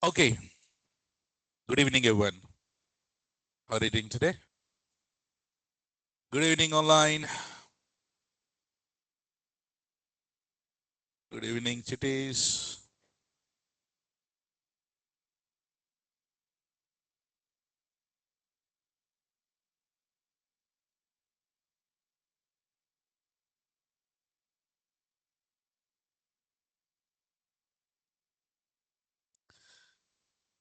Okay. Good evening, everyone. How are you doing today? Good evening, online. Good evening, chitties.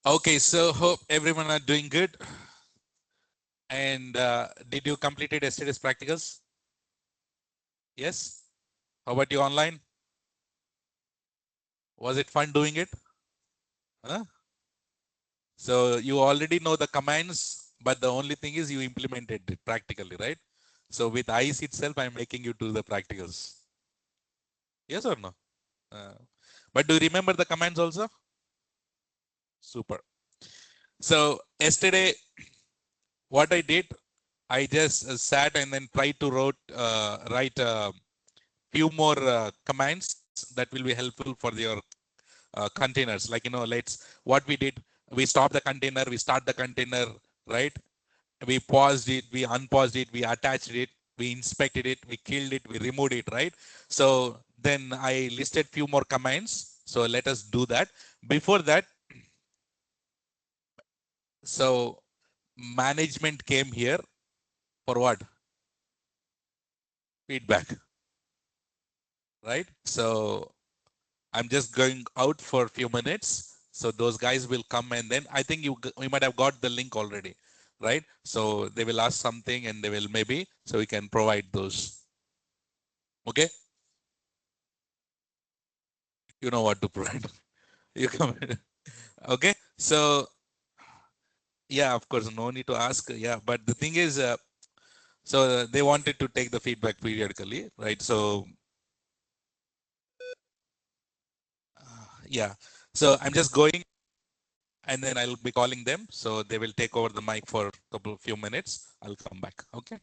Okay, so hope everyone are doing good. And did you completed yesterday's practicals? Yes. How about you online? Was it fun doing it? Huh? So you already know the commands, but the only thing is you implemented it practically, right? So with ICE itself, I'm making you do the practicals. Yes or no? Uh, but do you remember the commands also? Super. So yesterday, what I did, I just sat and then tried to write a few more commands that will be helpful for your containers. Like, what we did, we stop the container, we start the container, right? We paused it, we unpaused it, we attached it, we inspected it, we killed it, we removed it, right? So then I listed few more commands. So let us do that. Before that, so management came here for what? Feedback, right? So I'm just going out for a few minutes. So those guys will come and then I think we might have got the link already, right? So they will ask something and they will maybe, so we can provide those. Okay. You know what to provide. You come. Okay. So yeah, of course, no need to ask. Yeah. But the thing is, so they wanted to take the feedback periodically, right? So yeah. So I'm just going and then I'll be calling them. So they will take over the mic for a few minutes. I'll come back. Okay.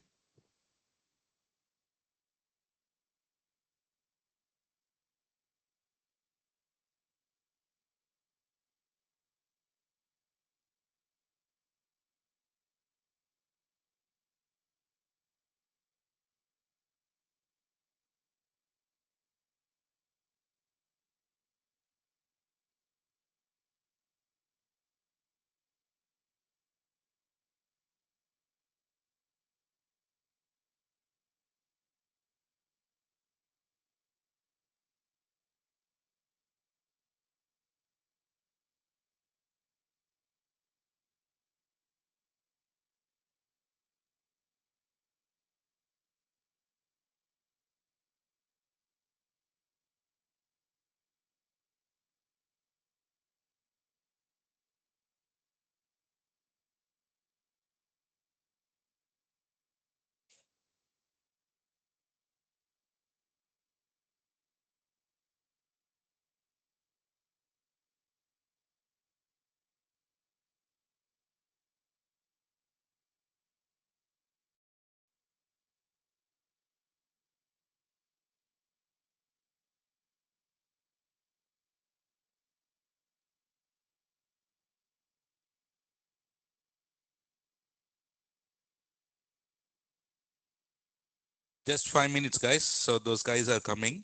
Just 5 minutes, guys. So those guys are coming.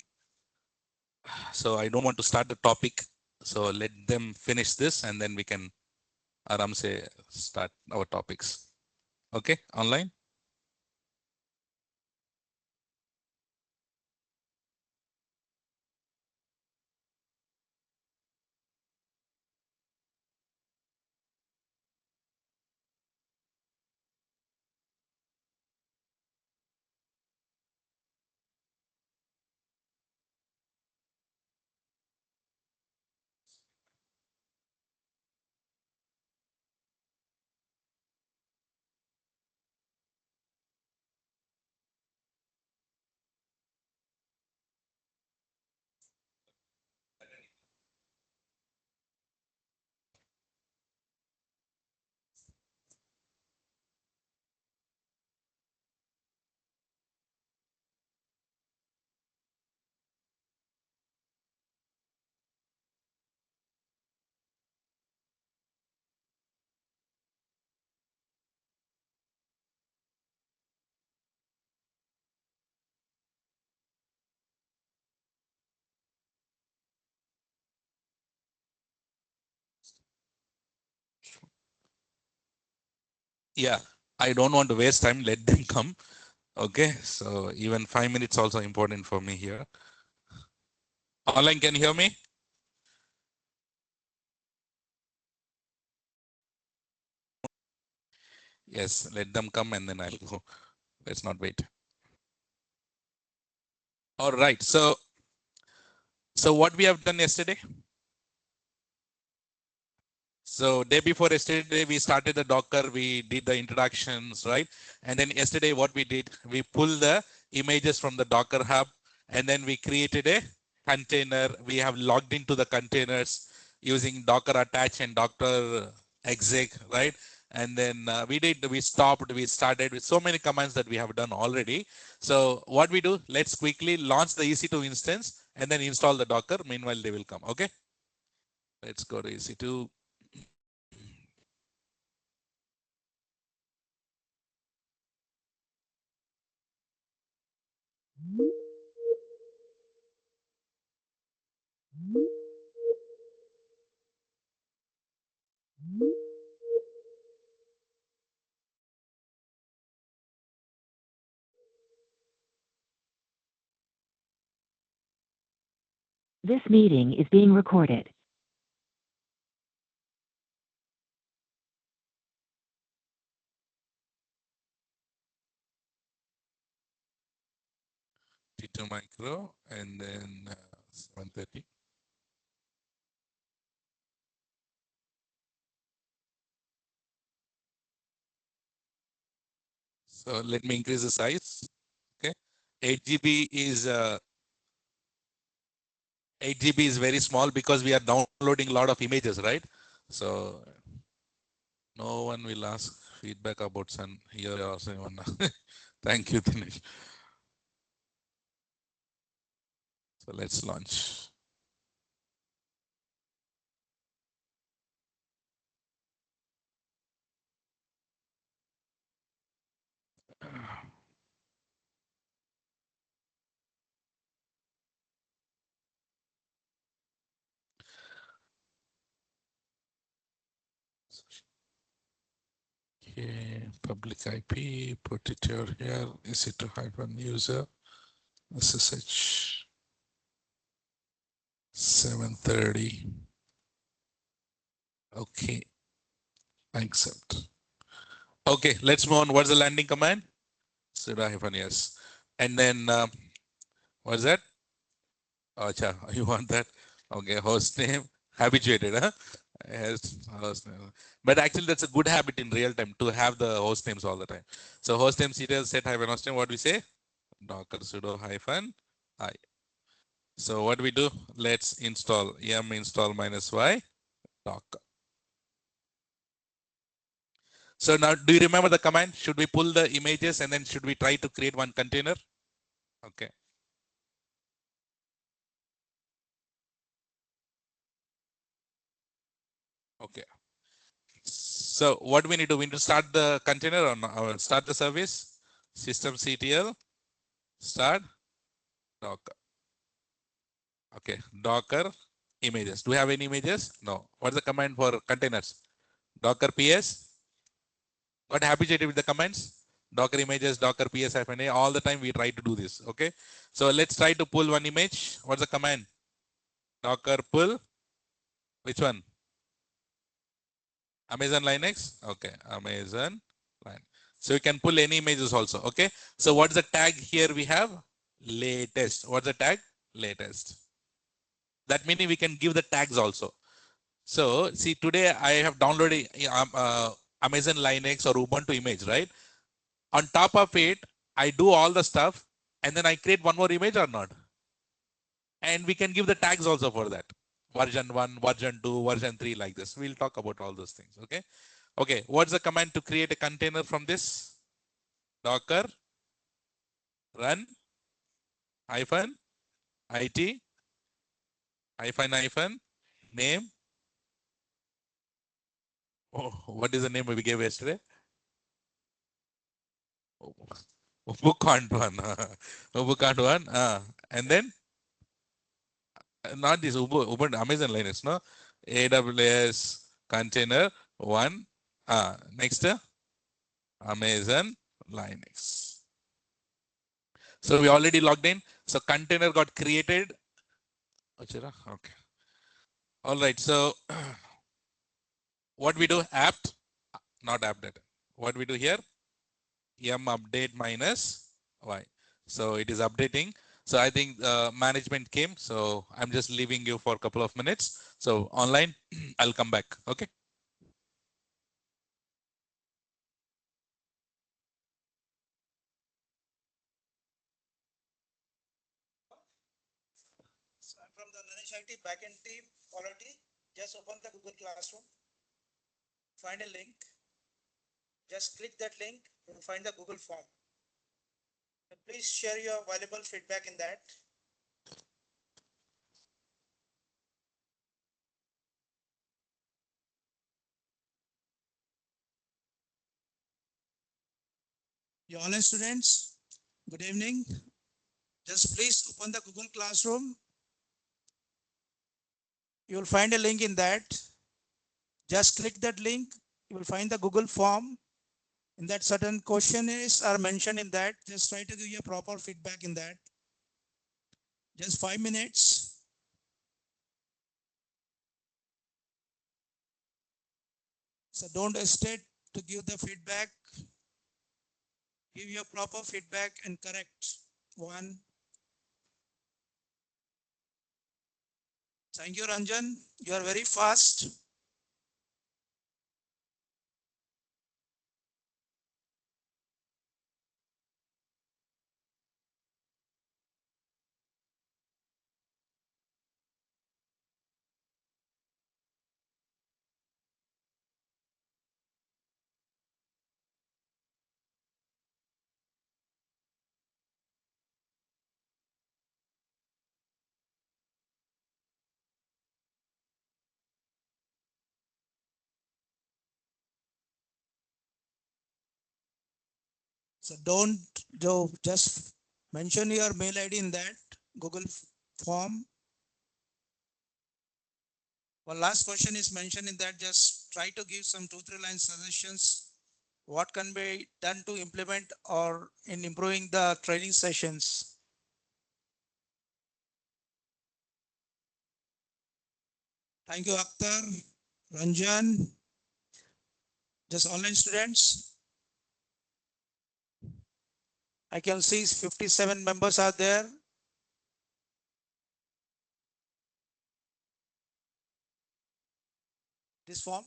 So I don't want to start the topic. So let them finish this and then we can aram se start our topics. Okay, online. Yeah, I don't want to waste time. Let them come. Okay, so even 5 minutes also important for me here. Online, can you hear me? Yes, let them come and then I'll go. Let's not wait. All right. So what we have done yesterday? So day before yesterday, we started the Docker, we did the introductions, right? And then yesterday, what we did, we pulled the images from the Docker Hub, and then we created a container. We have logged into the containers using Docker attach and Docker exec, right? And then we stopped, we started with so many commands that we have done already. So what we do, let's quickly launch the EC2 instance and then install the Docker. Meanwhile, they will come. Okay. Let's go to EC2. This meeting is being recorded. T2 micro and then 730. So let me increase the size. Okay, 8 GB is 8 GB is very small because we are downloading a lot of images, right? So no one will ask feedback about Sun here or someone. Thank you, Dinesh. So let's launch. Okay, public IP, put it here, EC2 hyphen user, SSH 730. Okay, accept. Okay, let's move on. What's the landing command? Sudo hyphen yes. And then what's that? Oh, acha, you want that? Okay, host name. Habituated, huh? Yes, host name. But actually, that's a good habit in real time to have the host names all the time. So host name details set hyphen host name. What we say? Docker sudo hyphen I. So what we do? Let's install yum install minus y docker. So now, do you remember the command? Should we pull the images and then should we try to create one container? Okay. Okay. So what we need to do, we need to start the container or start the service, systemctl, start Docker. Okay, Docker images. Do we have any images? No. What's the command for containers? Docker ps. Got habituated with the commands? Docker images, Docker ps -a. All the time we try to do this. Okay. So let's try to pull one image. What's the command? Docker pull. Which one? Amazon Linux. Okay. Amazon Linux. So you can pull any images also. Okay. So what's the tag here we have? Latest. What's the tag? Latest. That meaning we can give the tags also. So see, today I have downloaded Amazon Linux or Ubuntu image, right? On top of it, I do all the stuff and then I create one more image or not. And we can give the tags also for that. Version 1, version 2, version 3 like this. We'll talk about all those things. Okay. Okay. What's the command to create a container from this? Docker run hyphen it hyphen name. Oh, what is the name we gave yesterday? Book on one. Book on one. And then not this Ubuntu Amazon Linux, no? AWS container one. Next. Amazon Linux. So we already logged in. So container got created. Okay. All right. So what we do apt, not update. What we do here, m update minus y. So it is updating. So I think management came. So I'm just leaving you for a couple of minutes. So online, I'll come back. Okay. So I'm from the Lanesh IT backend team quality. Just open the Google Classroom, find a link. Just click that link, you'll find the Google form. Please share your valuable feedback in that. Your online students, good evening. Just please open the Google Classroom. You will find a link in that. Just click that link. You will find the Google form. In that, certain questions are mentioned in that. Just try to give you a proper feedback in that. Just 5 minutes. So don't hesitate to give the feedback. Give your proper feedback and correct one. Thank you, Ranjan. You are very fast. So don't just mention your mail ID in that Google form. One last question is mentioned in that. Just try to give some 2-3 line suggestions. What can be done to implement or in improving the training sessions? Thank you, Akhtar, Ranjan. Just online students. I can see 57 members are there. This form.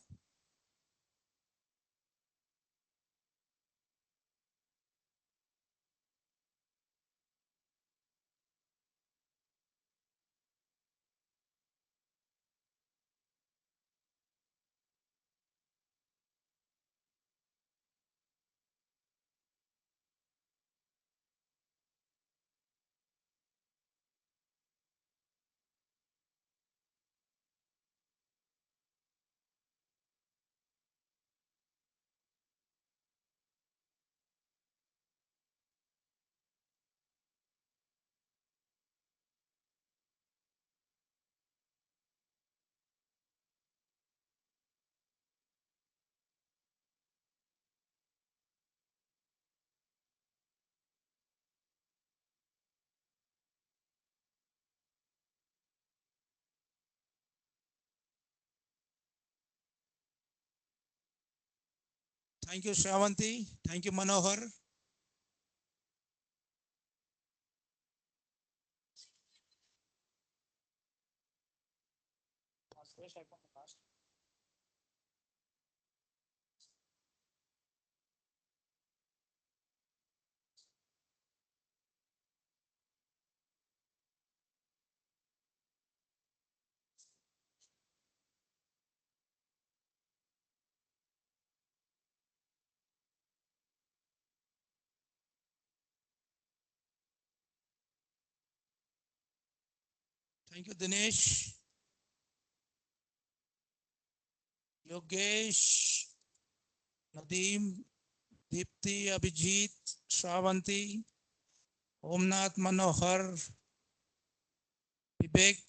Thank you, Shravanti. Thank you, Manohar. Thank you, Dinesh, Yogesh, Nadeem, Deepti, Abhijit, Shravanti, Omnath, Manohar, Vivek,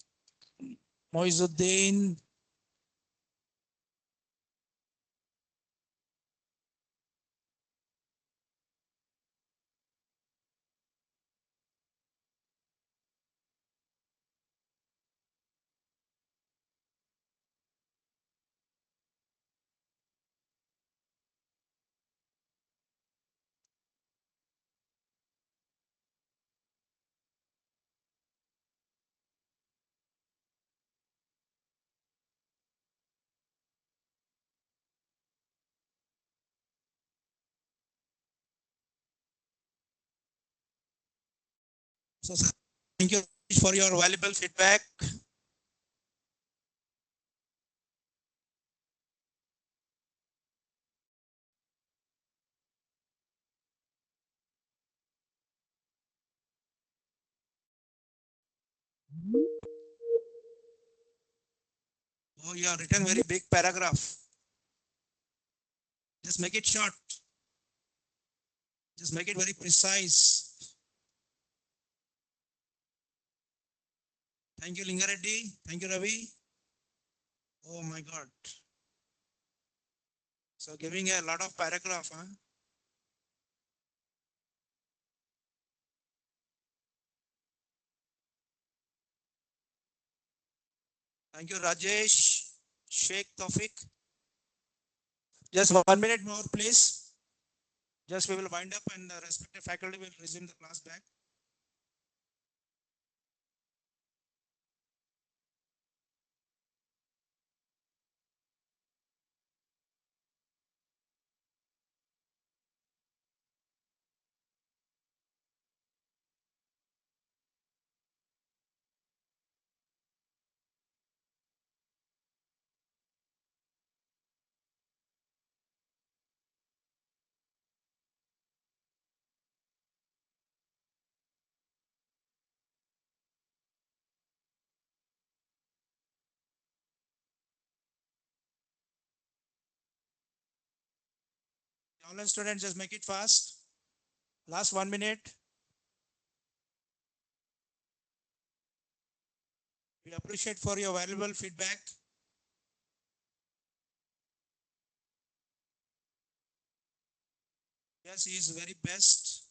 Moizuddin, So sir, thank you for your valuable feedback. Oh, you have written very big paragraph. Just make it short. Just make it very precise. Thank you, Lingareddy. Thank you, Ravi. Oh my God. So giving a lot of paragraph, huh? Thank you, Rajesh, Sheikh Tofik. Just 1 minute more, please. Just we will wind up and the respective faculty will resume the class back. Online students, just make it fast. Last 1 minute. We appreciate for your valuable feedback. Yes, he is very best.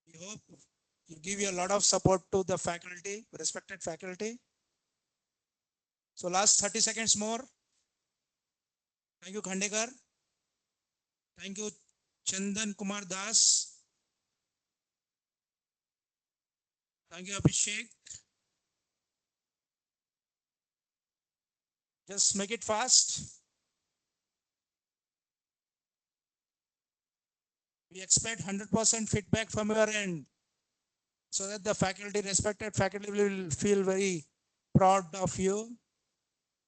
We hope you give you a lot of support to the faculty, respected faculty. So last 30 seconds more. Thank you, Khandekar. Thank you, Chandan Kumar Das. Thank you, Abhishek. Just make it fast. We expect 100% feedback from your end so that the faculty, respected faculty, will feel very proud of you.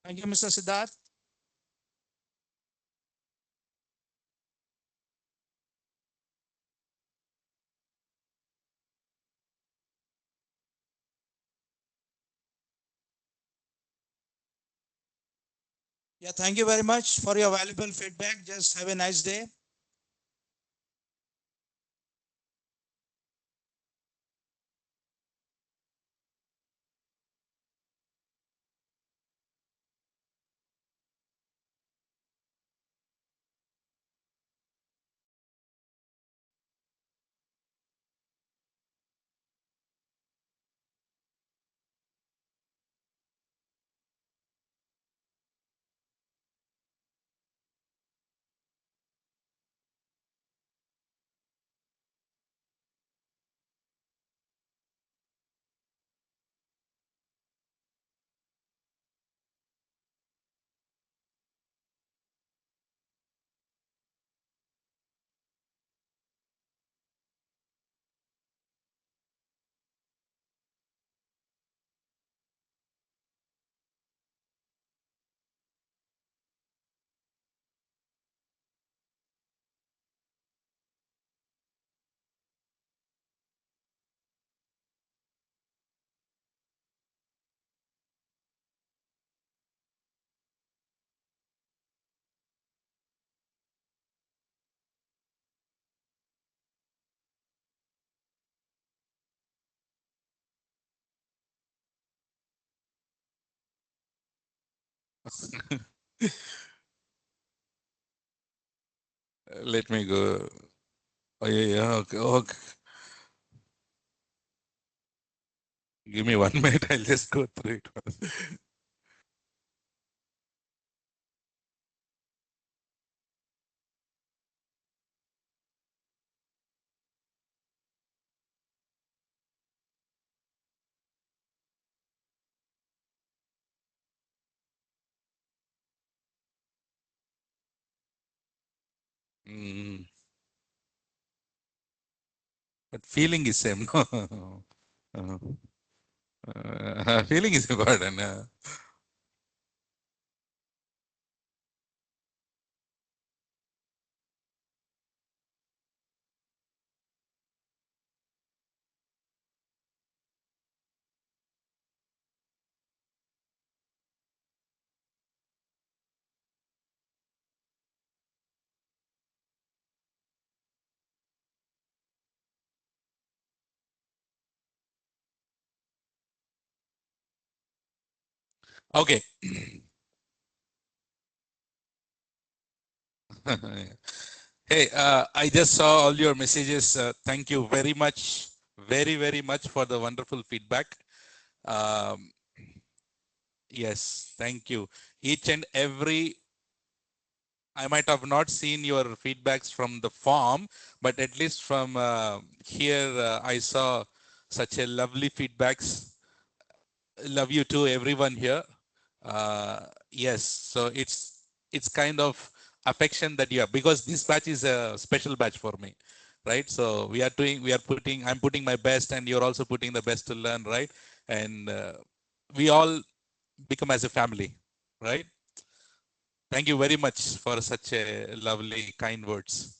Thank you, Mr. Siddharth. Yeah, thank you very much for your valuable feedback. Just have a nice day. Let me go. Oh, yeah, yeah. Okay, okay. Give me 1 minute. I'll just go through it. Mm. But feeling is same. No? Feeling is important. Okay. Hey, I just saw all your messages. Thank you very much, very, very much for the wonderful feedback. Um, yes, thank you. Each and every, I might have not seen your feedbacks from the form, but at least from here, I saw such a lovely feedbacks. Love you too, everyone here. Yes, so it's kind of affection that you have, because this batch is a special batch for me, right? So I'm putting my best, and you're also putting the best to learn, right? And we all become as a family, right? Thank you very much for such a lovely, kind words.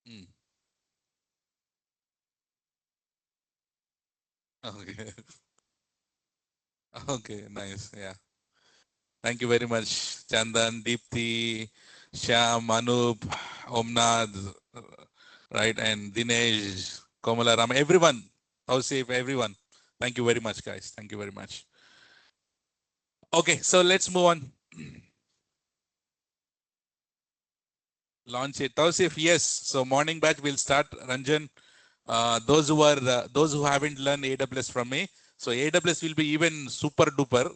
Mm. Okay. Okay, nice. Yeah. Thank you very much, Chandan, Deepthi, Shyam, Anup, Omnad, right, and Dinesh, Komala Ram, everyone, Tausif, everyone. Thank you very much, guys. Thank you very much. Okay, so let's move on. Launch it. Tausif, yes. So morning batch will start. Ranjan, those who haven't learned AWS from me, so AWS will be even super duper,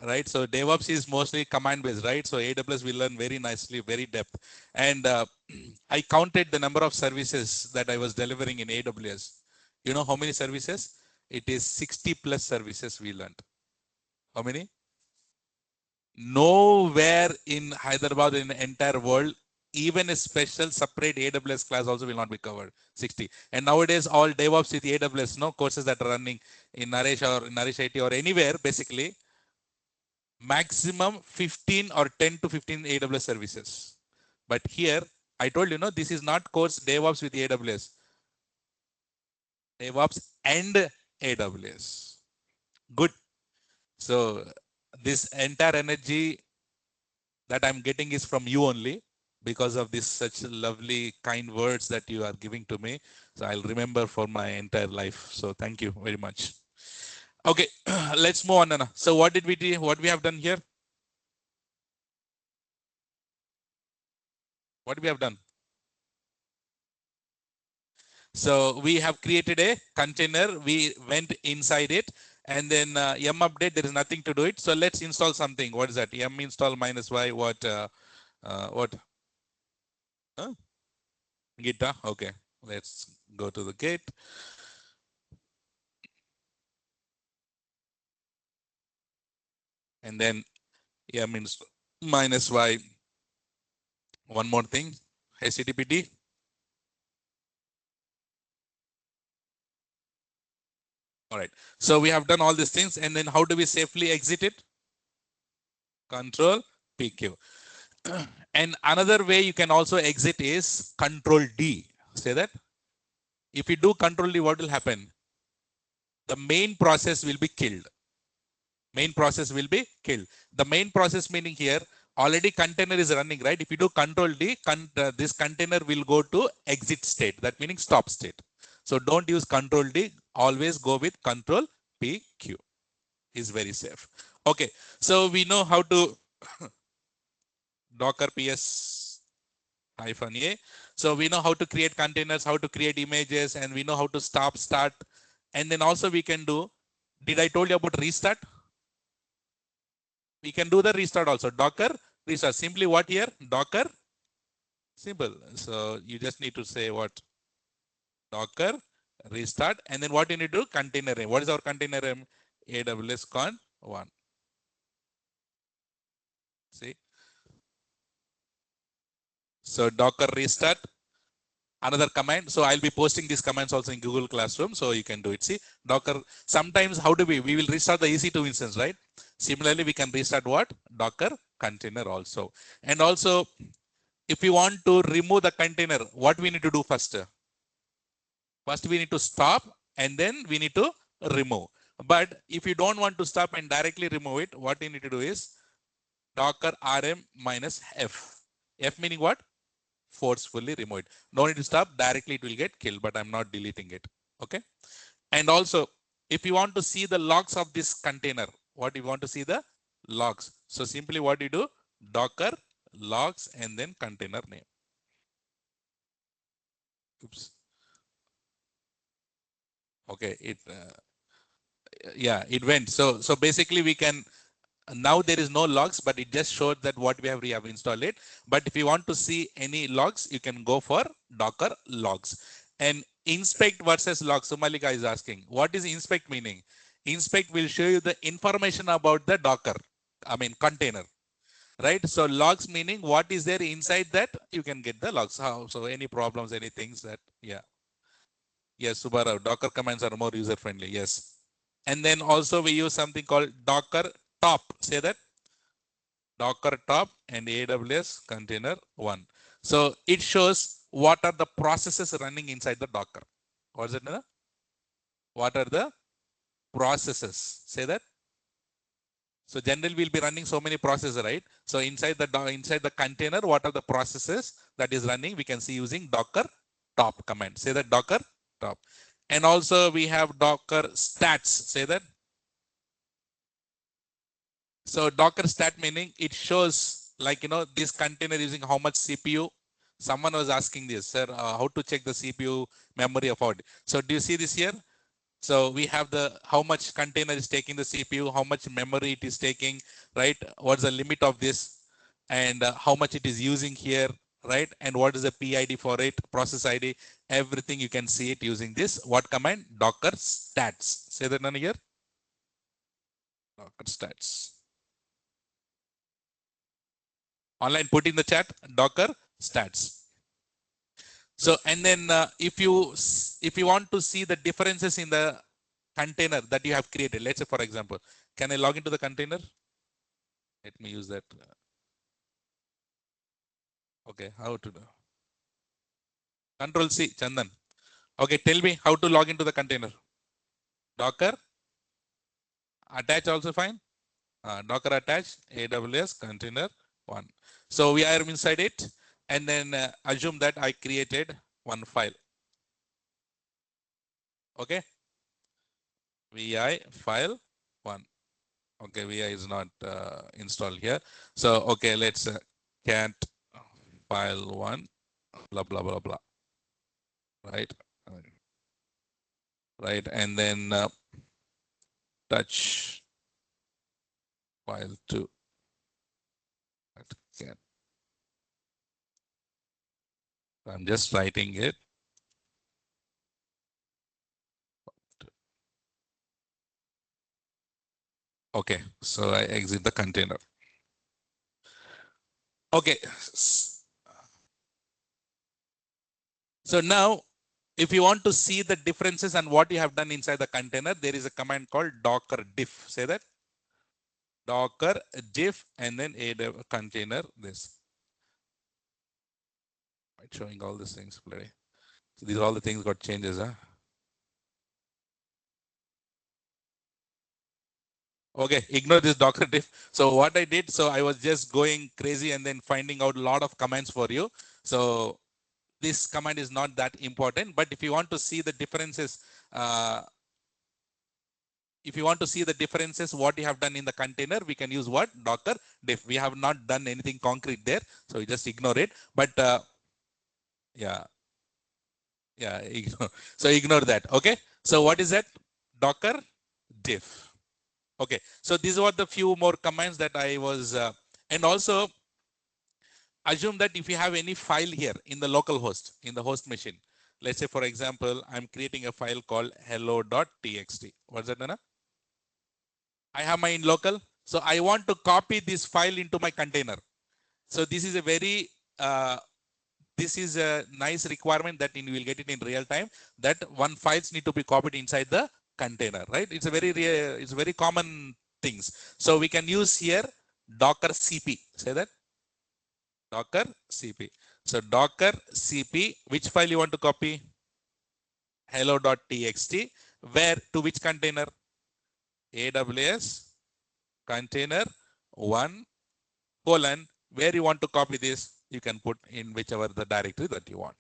right? So DevOps is mostly command based, right? So AWS will learn very nicely, very depth. And I counted the number of services that I was delivering in AWS. You know how many services? It is 60 plus services we learned. How many? Nowhere in Hyderabad, in the entire world, even a special separate AWS class also will not be covered. 60. And nowadays, all DevOps with AWS, no courses that are running in Naresh or Naresh IT or anywhere, basically, maximum 15 or 10 to 15 AWS services. But here, I told you, no, this is not course DevOps with AWS. DevOps and AWS. Good. So this entire energy that I'm getting is from you only, because of this such lovely kind words that you are giving to me. So I'll remember for my entire life. So thank you very much. Okay, let's move on, Nana. So what did we do? What we have done here? What we have done? So we have created a container. We went inside it, and then yum update. There is nothing to do it. So let's install something. What is that? Yum install minus y. What? What? Huh? Git. Okay. Let's go to the git, and then yum install minus y. One more thing. HTTPD. All right. So we have done all these things, and then how do we safely exit it? Control PQ. And another way you can also exit is Control D. Say that. If you do Control D, what will happen? The main process will be killed. Main process will be killed. The main process meaning here, already container is running, right? If you do Control D, this container will go to exit state. That meaning stop state. So don't use Control D. Always go with Control PQ. Is very safe. Okay. So we know how to Docker PS hyphen A. So we know how to create containers, how to create images, and we know how to stop, start. And then also we can do, did I told you about restart? We can do the restart also. Docker restart. Simply what here? Docker. Simple. So you just need to say what? Docker restart. And then what you need to do? Container name. What is our container name? AWS con 1. See? So Docker restart, another command. So I'll be posting these commands also in Google Classroom, so you can do it. See, Docker, sometimes how do we will restart the EC2 instance, right? Similarly, we can restart what? Docker container also. And also, if we want to remove the container, what we need to do first? First, we need to stop and then we need to remove. But if you don't want to stop and directly remove it, what you need to do is Docker rm minus F. F meaning what? Forcefully remove it. No need to stop, directly it will get killed, but I'm not deleting it. Okay. And also, if you want to see the logs of this container, what you want to see the logs. So simply what you do, Docker logs and then container name. Oops. Okay. It went. So basically we can, now there is no logs, but it just showed that what we have installed it. But if you want to see any logs, you can go for Docker logs. And inspect versus log. Sumalika is asking, what is inspect meaning? Inspect will show you the information about the Docker, container, right? So logs meaning what is there inside that, you can get the logs. How? So any problems, any things that, yeah. Yes, Subharav, Docker commands are more user friendly. Yes. And then also we use something called Docker top. Say that. Docker top and AWS container one. So it shows what are the processes running inside the Docker. What is it? What are the processes? Say that. So generally we'll be running so many processes, right? So inside the container, what are the processes that is running? We can see using Docker top command. Say that Docker top. And also we have Docker stats. Say that. So Docker stat meaning it shows like, this container using how much CPU. Someone was asking this, sir, how to check the CPU memory of it. So do you see this here? So we have the how much container is taking the CPU, how much memory it is taking, right? What's the limit of this, and how much it is using here, right? And what is the PID for it, process ID, everything you can see it using this. What command? Docker stats. Say that none here. Docker stats. Online, put in the chat, Docker stats. So, and then if you want to see the differences in the container that you have created, let's say for example, can I log into the container? Let me use that. Okay, how to do? Control C, Chandan. Okay, tell me how to log into the container. Docker attach also fine. Docker attach AWS container one. So we are inside it, and then assume that I created one file. Okay, vi file one. Okay, vi is not installed here. So okay, let's cat file one, blah blah blah blah. Right, right, and then touch file two. Cat. I'm just writing it. Okay, so I exit the container. Okay. So now, if you want to see the differences and what you have done inside the container, there is a command called docker diff. Say that. Docker diff and then a container this. Showing all these things. So these are all the things got changes, huh? Okay, ignore this Docker diff. So what I did, so I was just going crazy and then finding out a lot of commands for you. So this command is not that important, but if you want to see the differences, what you have done in the container, we can use what? Docker diff. We have not done anything concrete there, so you just ignore it. But yeah, ignore. So ignore that. Okay. So what is that? Docker diff. Okay. So these were the few more commands that I was, and also assume that if you have any file here in the local host, in the host machine, let's say, for example, I'm creating a file called hello.txt. What's that, Nana? I have my in local. So I want to copy this file into my container. So this is a very this is a nice requirement that you will get it in real time, that one files need to be copied inside the container, right? It's a it's very common things. So we can use here Docker CP. Say that Docker CP. So Docker CP, which file you want to copy? Hello.txt. Where to which container? AWS container 1 colon. Where you want to copy this, you can put in whichever the directory that you want.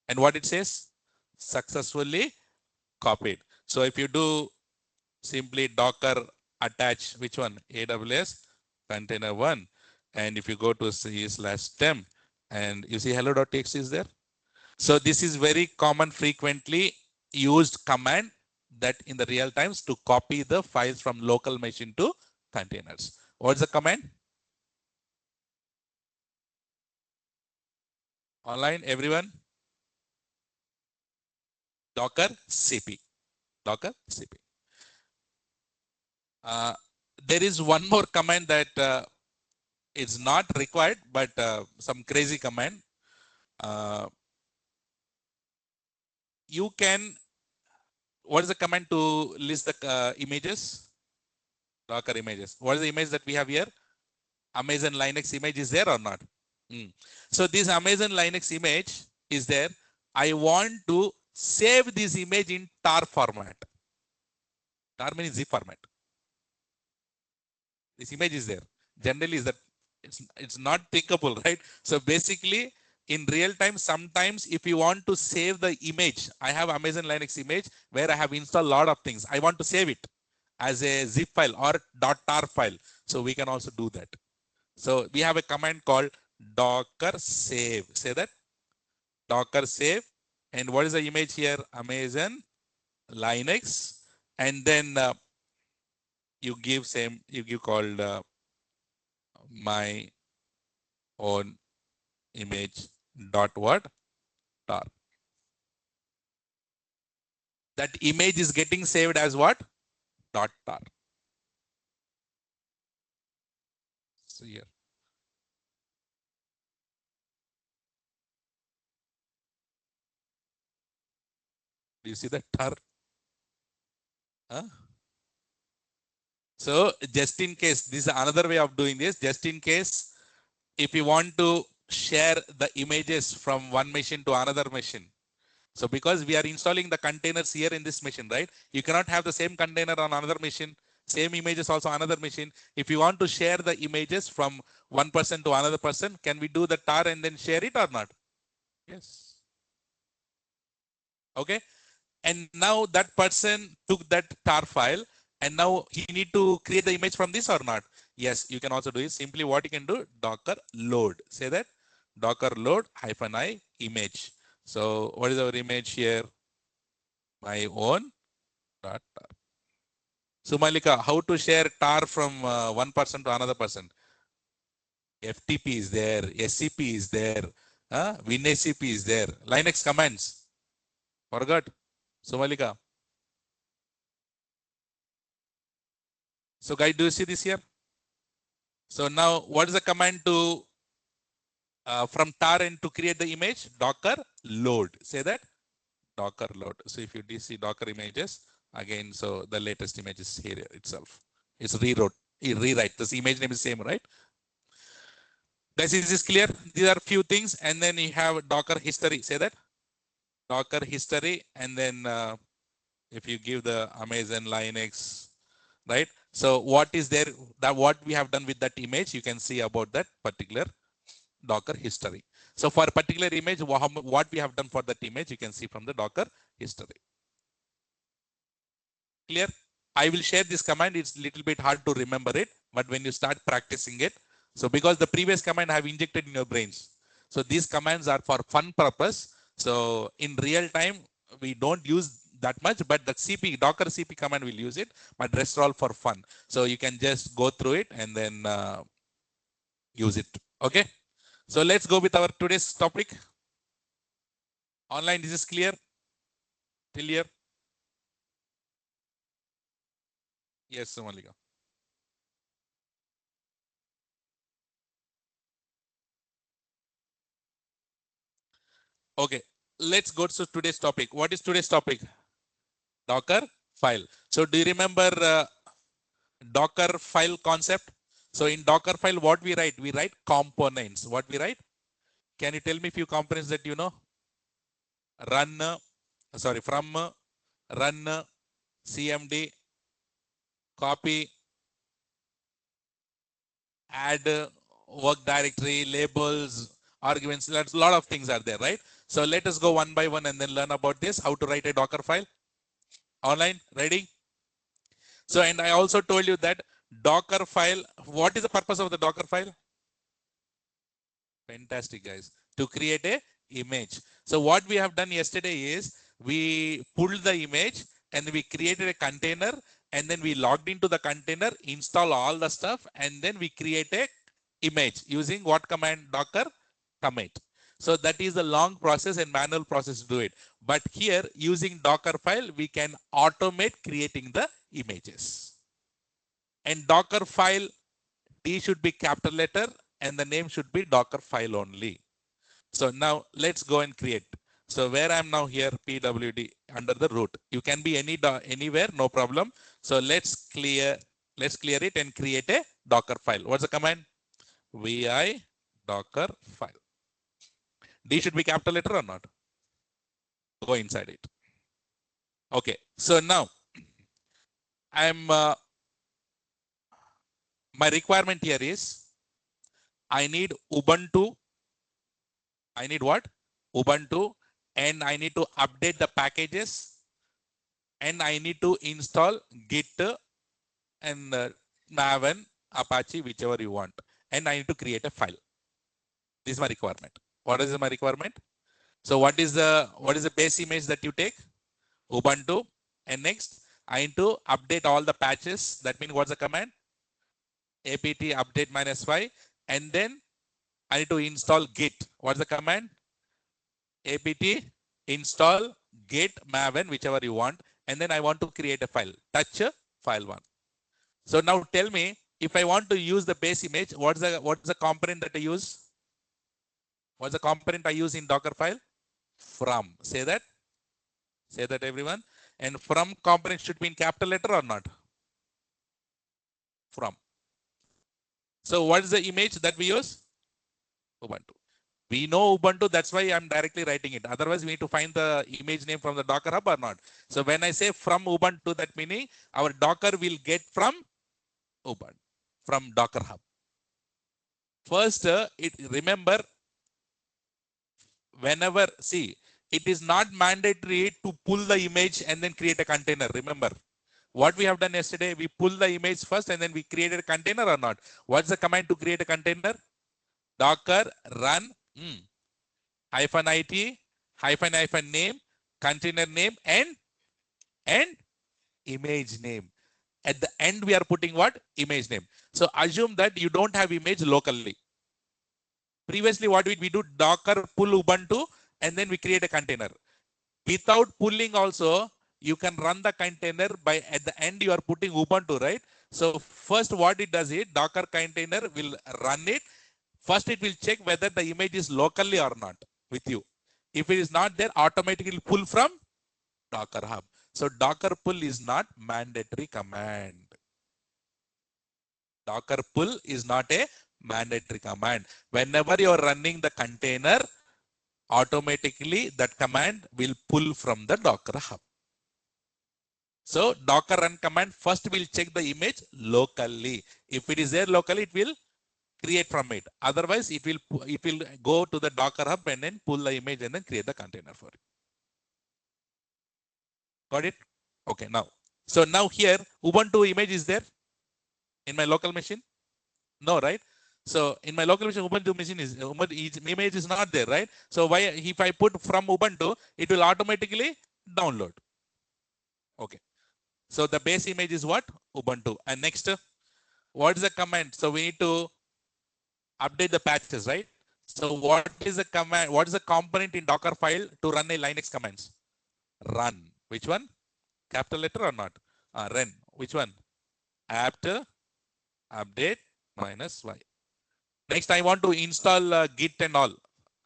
And what it says? Successfully copied. So if you do simply Docker attach, which one? AWS container 1. And if you go to c/temp and you see hello.txt is there. So this is very common, frequently used command that in the real times to copy the files from local machine to containers. What's the command? Online, everyone? Docker CP. Docker CP. There is one more command that is not required, but some crazy command. You can, what is the command to list the images? Docker images. What is the image that we have here? Amazon Linux image is there or not? So this Amazon Linux image is there. I want to save this image in tar format. Tar means zip format. This image is there. Generally is that it's not thinkable, right? So basically in real time, sometimes if you want to save the image, I have Amazon Linux image where I have installed a lot of things. I want to save it as a zip file or .tar file. So we can also do that. So we have a command called docker save. Say that docker save. And what is the image here? Amazon Linux. And then you give called my own image dot what? Tar. That image is getting saved as what? Dot tar. So here. Do you see that tar? Huh? So just in case, this is another way of doing this. Just in case, if you want to share the images from one machine to another machine. So because we are installing the containers here in this machine, right? You cannot have the same container on another machine, same images also another machine. If you want to share the images from one person to another person, can we do the tar and then share it or not? Yes. Okay. And now that person took that tar file and now he need to create the image from this or not? Yes, you can also do it. Simply what you can do, docker load. Say that docker load -i image. So what is our image here? My own dot tar. So Malika, how to share tar from one person to another person? FTP is there, SCP is there, WinSCP is there, Linux commands. Forgot. So Malika. So guys, do you see this here? So now what is the command to from tar and to create the image? Docker load. Say that docker load. So if you see docker images again, so the latest image is here itself. It's rewrite. This image name is same, right? Guys, is this clear? These are few things, and then you have docker history. Say that docker history, and then if you give the Amazon Linux, right? So what is there? That what we have done with that image, you can see about that particular Docker history. So for a particular image, what we have done for that image, you can see from the Docker history. Clear? I will share this command. It's a little bit hard to remember it, but when you start practicing it, so because the previous command I have injected in your brains. So these commands are for fun purpose. So in real time, we don't use that much, but the CP, Docker CP command will use it, but rest all for fun. So you can just go through it and then use it. Okay. So let's go with our today's topic. Online, this is clear till here? Yes, Malika. Okay, let's go to today's topic. What is today's topic? Docker file. So do you remember Docker file concept? So in Docker file, what we write? We write components. What we write? Can you tell me few components that you know? Run, from, run, cmd, copy, add, work directory, labels, arguments. That's a lot of things are there, right? So let us go one by one and then learn about this, how to write a Docker file. Online, ready? So, and I also told you that Docker file, what is the purpose of the Docker file? Fantastic, guys. To create a image. So what we have done yesterday is we pulled the image and we created a container and then we logged into the container, install all the stuff, and then we create a image using what command? Docker commit. So that is a long process and manual process to do it. But here using Docker file, we can automate creating the images. And Docker file, D should be capital letter and the name should be Docker file only. So now let's go and create. So where I'm now here, PWD under the root. You can be anywhere, no problem. So let's clear it and create a Docker file. What's the command? vi docker file. D should be capital letter or not? Go inside it. Okay. So now I'm my requirement here is I need Ubuntu. I need what? Ubuntu, and I need to update the packages, and I need to install Git and Maven, Apache, whichever you want, and I need to create a file. This is my requirement. What is my requirement? So what is the base image that you take? Ubuntu, and next I need to update all the patches. That means what's the command? apt update -y, and then I need to install Git. What's the command? apt install git maven, whichever you want, and then I want to create a file. Touch file one. So now tell me, if I want to use the base image, what's the component that I use? What's the component I use in Docker file? From. Say that. Say that, everyone. And from component should be in capital letter or not? From. So what is the image that we use? Ubuntu. We know Ubuntu, that's why I'm directly writing it. Otherwise, we need to find the image name from the Docker Hub or not. So when I say from Ubuntu, that meaning our Docker will get from Ubuntu, from Docker Hub. First, remember, whenever, see, it is not mandatory to pull the image and then create a container. Remember, what we have done yesterday, we pull the image first and then we created a container or not. What's the command to create a container? Docker run -it hyphen name, container name, and image name. At the end, we are putting what? Image name. So assume that you don't have image locally. Previously, what did we do? Docker pull Ubuntu and then we create a container. Without pulling also, you can run the container by at the end you are putting Ubuntu, right? So first what it does is Docker container will run it. First it will check whether the image is locally or not with you. If it is not there, automatically pull from Docker Hub. So Docker pull is not mandatory command. Docker pull is not a mandatory command. Whenever you are running the container, automatically that command will pull from the Docker Hub. So Docker run command first will check the image locally. If it is there locally, it will create from it. Otherwise, it will go to the Docker Hub and then pull the image and then create the container for it. Got it? Okay, now. So now here, Ubuntu image is there in my local machine? No, right? So in my local machine, Ubuntu image is not there, right? So why, if I put from Ubuntu, it will automatically download. Okay. So the base image is what? Ubuntu. And next, what is the command? So we need to update the patches, right? So what is the command? What is the component in Docker file to run a Linux commands? Run. Which one? Capital letter or not? Run. Which one? apt update -y. Next, I want to install Git and all.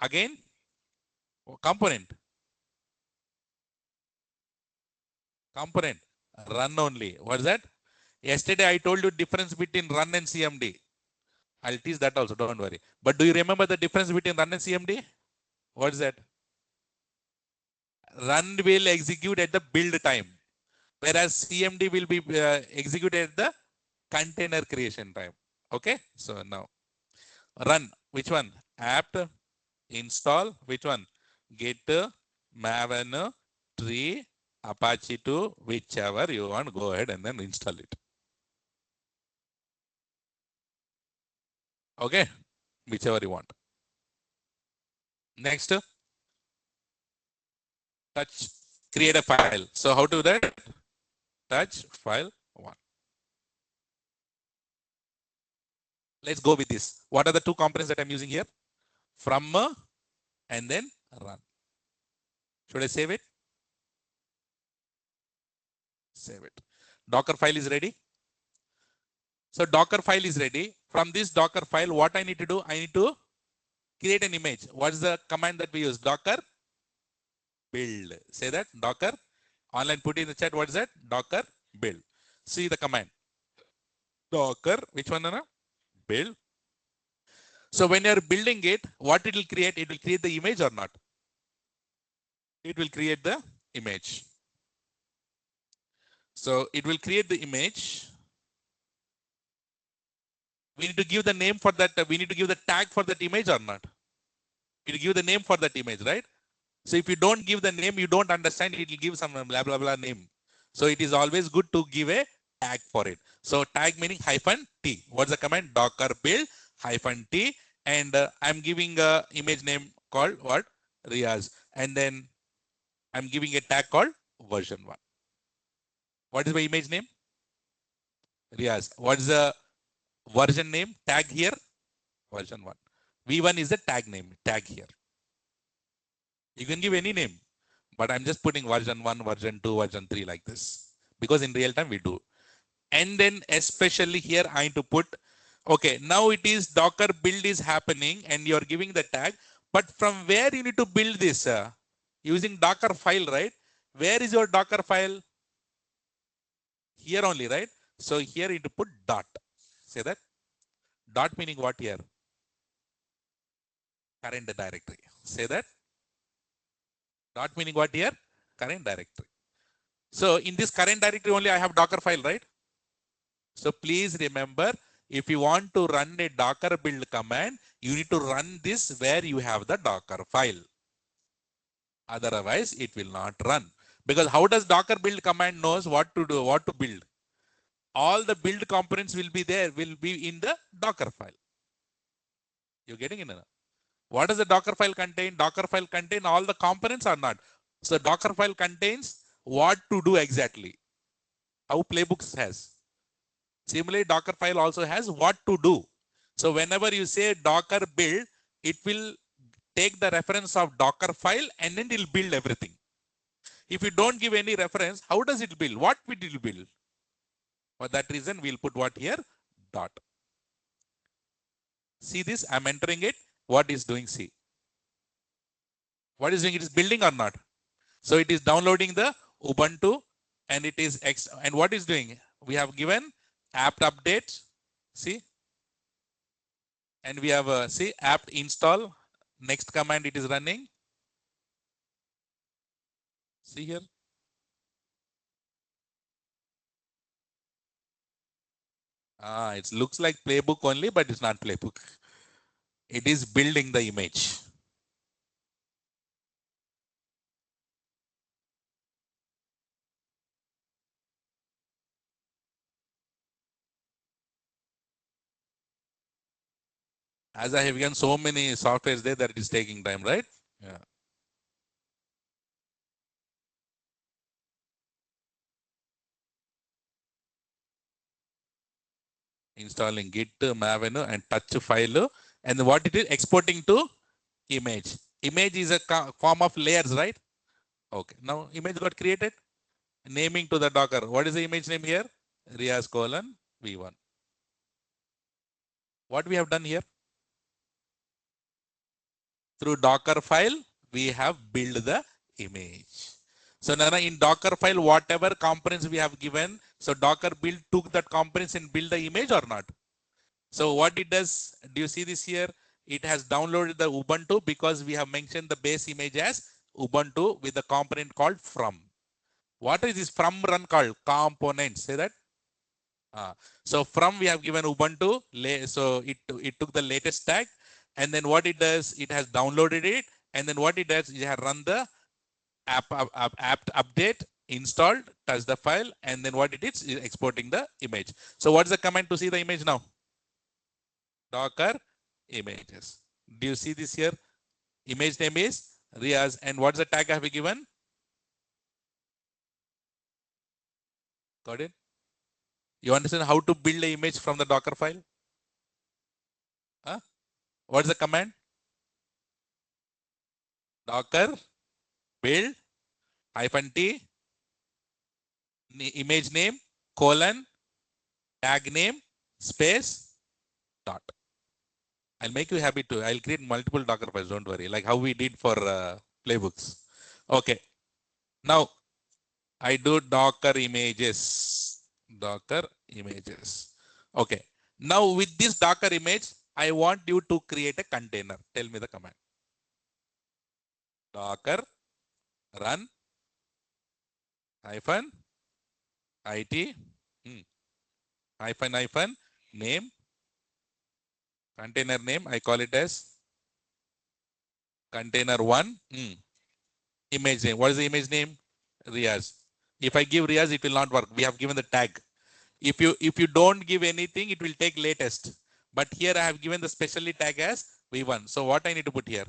Again, Component. Run only. What's that? Yesterday I told you difference between run and CMD. I'll teach that also, don't worry. But do you remember the difference between run and CMD? What's that? Run will execute at the build time, whereas CMD will be executed at the container creation time. Okay, so now run, which one? Apt install, which one? Git, maven, tree, Apache 2, whichever you want, go ahead and then install it. Okay, whichever you want. Next, touch, create a file. So how to do that? Touch file 1. Let's go with this. What are the two components that I'm using here? From and then run. Should I save it? Save it. Docker file is ready. So Docker file is ready. From this Docker file, what I need to do? I need to create an image. What's the command that we use? Docker build. Say that. Docker. Online, put in the chat. What is that? Docker build. See the command. Docker. Which one? Anna? Build. So when you're building it, what it will create? It will create the image or not? It will create the image. So it will create the image. We need to give the name for that. We need to give the tag for that image or not? We give the name for that image, right? So if you don't give the name, you don't understand, it will give some blah, blah, blah name. So it is always good to give a tag for it. So tag meaning -t. What's the command? Docker build -t. And I'm giving a image name called what? Riaz. And then I'm giving a tag called version 1. What is my image name? Riaz. What's the version name? Tag here? Version 1. V1 is the tag name. Tag here. You can give any name, but I'm just putting version 1, version 2, version 3 like this, because in real time we do. And then especially here I need to put, okay, now it is Docker build is happening and you're giving the tag, but from where you need to build this? Using Docker file, right? Where is your Docker file? Here only, right? So here you need to put dot. Say that. Dot meaning what here? Current directory. Say that. Dot meaning what here? Current directory. So in this current directory only I have Docker file, right? So please remember, if you want to run a Docker build command, you need to run this where you have the Docker file. Otherwise, it will not run. Because how does Docker build command knows what to do, what to build? All the build components will be there, will be in the Docker file. You're getting it? What does the Docker file contain? Docker file contain all the components or not? So Docker file contains what to do exactly. How playbooks has. Similarly, Docker file also has what to do. So whenever you say Docker build, it will take the reference of Docker file and then it will build everything. If you don't give any reference, how does it build? What will it build? For that reason, we'll put what here? Dot. See this? I'm entering it. What is doing? See. What is doing? It is building or not? So it is downloading the Ubuntu and it is and what is doing? We have given apt update. See, and we have see apt install. Next command it is running. See here. It looks like playbook only, but it's not playbook. It is building the image. As I have given so many softwares there that it is taking time, right? Yeah. Installing Git, Maven, and touch file. And what it is exporting to image. Image is a form of layers, right? Okay. Now image got created. Naming to the Docker. What is the image name here? Riaz colon V1. What we have done here? Through Docker file, we have built the image. So now in Docker file, whatever components we have given, so Docker build took that components and build the image or not? So what it does, do you see this here? It has downloaded the Ubuntu because we have mentioned the base image as Ubuntu with the component called from. What is this from run called? Components. Say that. So from we have given Ubuntu. So it took the latest tag, and then what it does, it has downloaded it, and then what it does, it has run the app update, installed, touch the file, and then what it is exporting the image. So what's the command to see the image now? Docker images. Do you see this here? Image name is Riaz, and what's the tag I have given? Got it? You understand how to build the image from the Docker file? Huh? What's the command? Docker build -t image name colon tag name space dot. I'll make you happy too. I'll create multiple Docker files. Don't worry. Like how we did for playbooks. Okay. Now I do Docker images. Docker images. Okay. Now with this Docker image, I want you to create a container. Tell me the command. Docker run hyphen it hyphen name container name. I call it as container one image name. What is the image name? Riaz. If I give Riaz, it will not work. We have given the tag. If you don't give anything, it will take latest. But here I have given the specially tag as v1. So what I need to put here?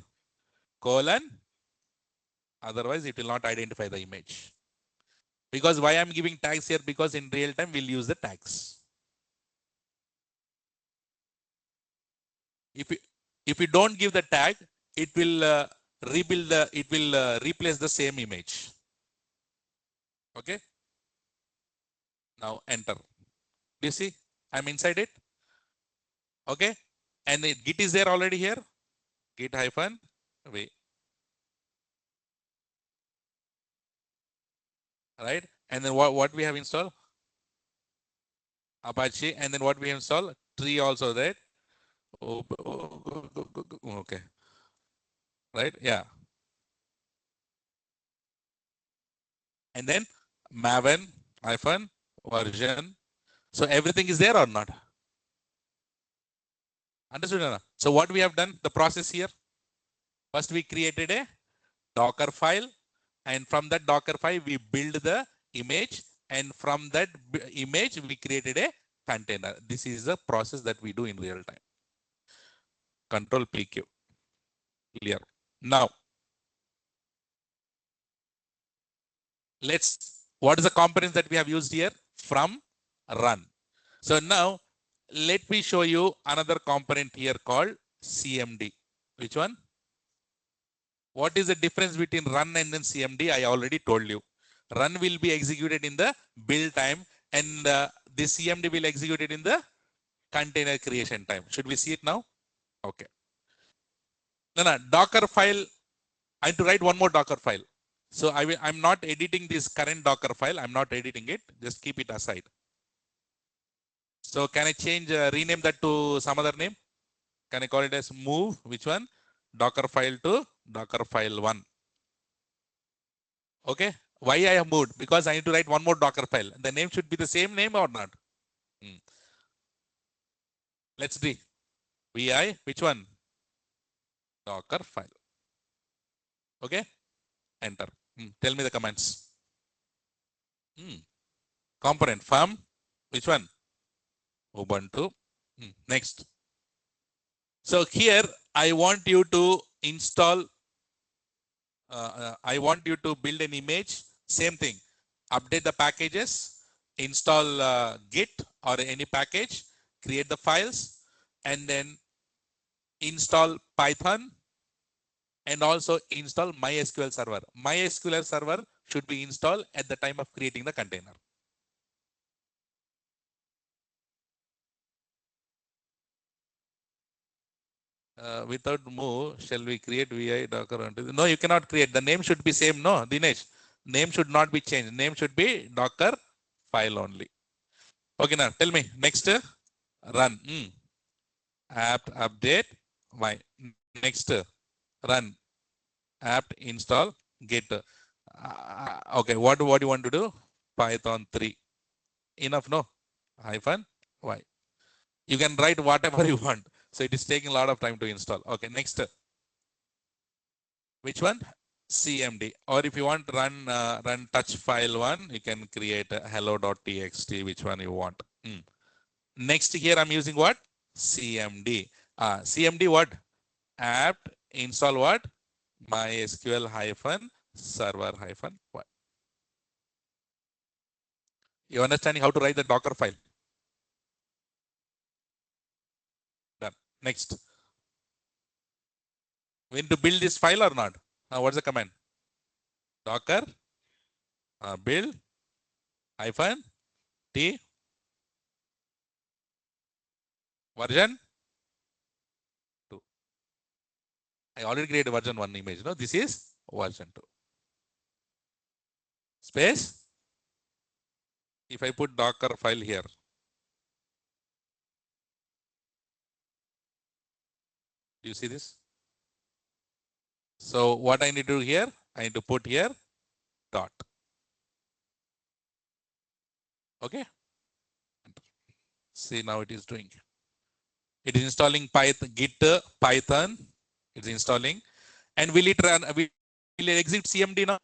Colon. Otherwise, it will not identify the image. Because why I'm giving tags here? Because in real time, we'll use the tags. If you don't give the tag, it will replace the same image. Okay. Now enter. Do you see? I'm inside it. Okay. And the Git is there already here. Git hyphen v. Right. And then what we have installed? Apache. And then what we have installed? Tree also there. Okay. Right. Yeah. And then Maven hyphen version. So everything is there or not? Understood? Anna? So what we have done, the process here. First we created a Docker file, and from that Docker file we build the image, and from that image we created a container. This is the process that we do in real time. Control PQ. Clear. Now what is the components that we have used here? From run. So now let me show you another component here called CMD. Which one? What is the difference between run and then CMD? I already told you. Run will be executed in the build time, and this CMD will execute it in the container creation time. Should we see it now? Okay. No, Docker file. I have to write one more Docker file. So I'm not editing this current Docker file. I'm not editing it. Just keep it aside. So can I change, rename that to some other name? Can I call it as move? Which one? Docker file to Docker file 1. Okay. Why I have moved? Because I need to write one more Docker file. The name should be the same name or not? Let's see. VI, which one? Docker file. Okay. Enter. Tell me the commands. Component from, which one? Ubuntu. Next. So here I want you to install, I want you to build an image. Same thing. Update the packages, install Git or any package, create the files, and then install Python, and also install MySQL server. MySQL server should be installed at the time of creating the container. without move, shall we create VI Docker? No, you cannot create. The name should be same. No, Dinesh. Name should not be changed. Name should be Docker file only. Okay, now tell me. Next, run. Apt update. Why? Next, run. Apt install git. Okay, what do you want to do? Python 3. Enough, no? Hyphen. Why? You can write whatever you want. So it is taking a lot of time to install. Okay, next. Which one? CMD. Or if you want run touch file one, you can create a hello.txt, which one you want. Next here I'm using what? CMD. CMD what? Apt install what? MySQL hyphen server hyphen what? You understanding how to write the Docker file? Done. Next. We need to build this file or not? What's the command? Docker build hyphen T version 2. I already created version 1 image. No, this is version 2. Space. If I put Docker file here, do you see this? So what I need to do here, I need to put here dot. Okay. See, now it is doing. It is installing Python, Git, Python. It's installing. And will it run? Will it execute CMD now?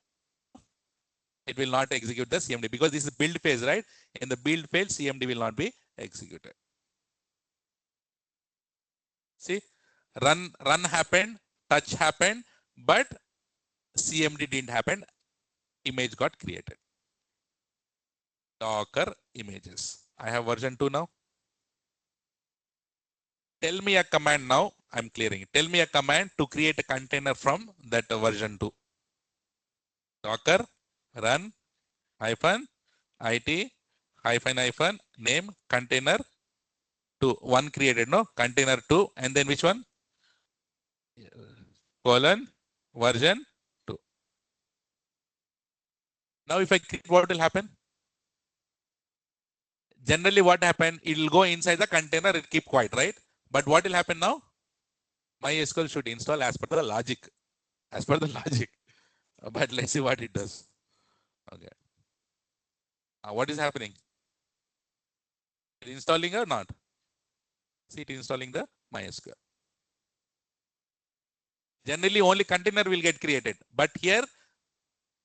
It will not execute the CMD because this is build phase, right? In the build phase, CMD will not be executed. See, run happened, touch happened, but CMD didn't happen. Image got created. Docker images. I have version 2 now. Tell me a command now. I'm clearing it. Tell me a command to create a container from that version 2. Docker run hyphen it hyphen name container 2. One created, no? Container 2. And then which one? Colon version 2. Now if I create, what will happen? Generally what happened? It will go inside the container, it keep quiet, right? But what will happen now? MySQL should install as per the logic. As per the logic. But let's see what it does. Okay. What is happening? It is installing or not? See, it is installing the MySQL. Generally only container will get created. But here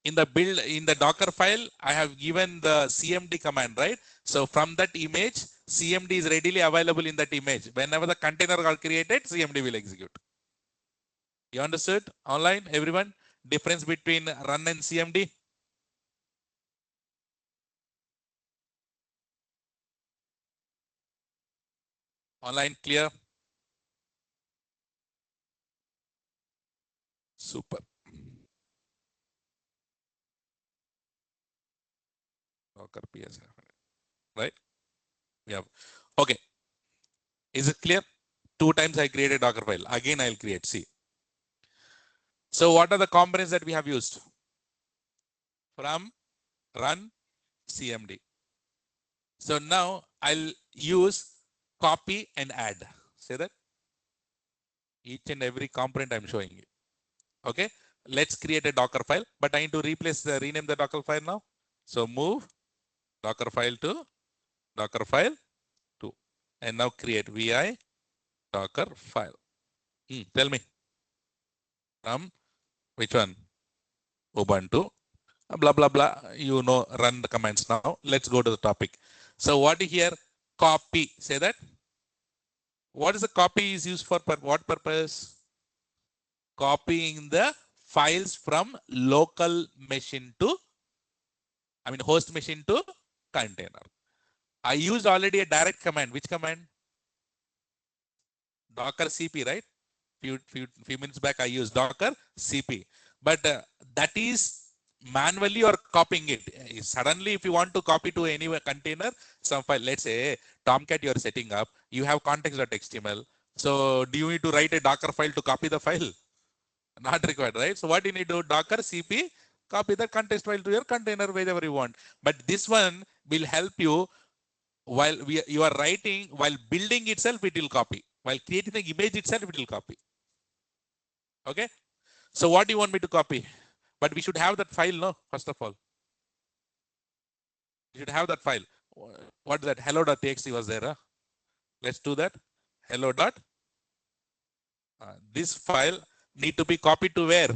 in the build, in the Docker file, I have given the CMD command, right? So from that image, CMD is readily available in that image. Whenever the container got created, CMD will execute. You understood? Online, everyone? Difference between run and CMD? Online, clear? Super. Docker PS, right? We have. Okay. Is it clear? 2 times I created Docker file. Again, I'll create. See. So what are the components that we have used? From run CMD. So now I'll use copy and add. Say that. Each and every component I'm showing you. Okay. Let's create a Docker file, but I need to rename the Docker file now. So move Docker file to Docker file 2. And now create VI Docker file. Tell me. From which one? Ubuntu. Blah, blah, blah. You know, run the commands now. Let's go to the topic. So what here? Copy. Say that. What is the copy is used for what purpose? Copying the files from local machine to, host machine to container. I used already a direct command. Which command? Docker CP, right? Few minutes back I used Docker CP. But that is manually or copying it. Suddenly, if you want to copy to any container, some file, let's say Tomcat you're setting up, you have context.html, So do you need to write a Docker file to copy the file? Not required, right? So what you need to do, Docker CP, copy the context file to your container wherever you want. But this one will help you while you are writing, while building itself, it will copy. While creating the image itself, it will copy. Okay. So what do you want me to copy? But we should have that file, no? First of all, you should have that file. What is that? Hello.txt was there. Huh? Let's do that. Hello. This file need to be copied to where?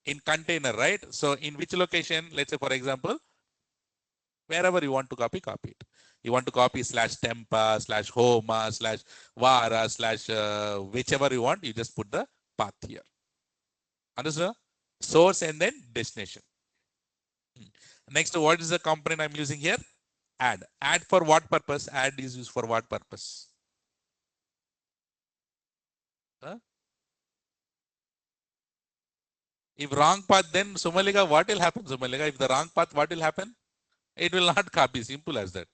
In container, right? So in which location? Let's say, for example, wherever you want to copy, copy it. You want to copy /tempa, /homa, /vara, whichever you want, you just put the path here. Understood? Source and then destination. Next, what is the component I'm using here? Add. Add for what purpose? Add is used for what purpose? Huh? If wrong path, then Sumalika, what will happen, Sumalika? If the wrong path, what will happen? It will not copy. Simple as that.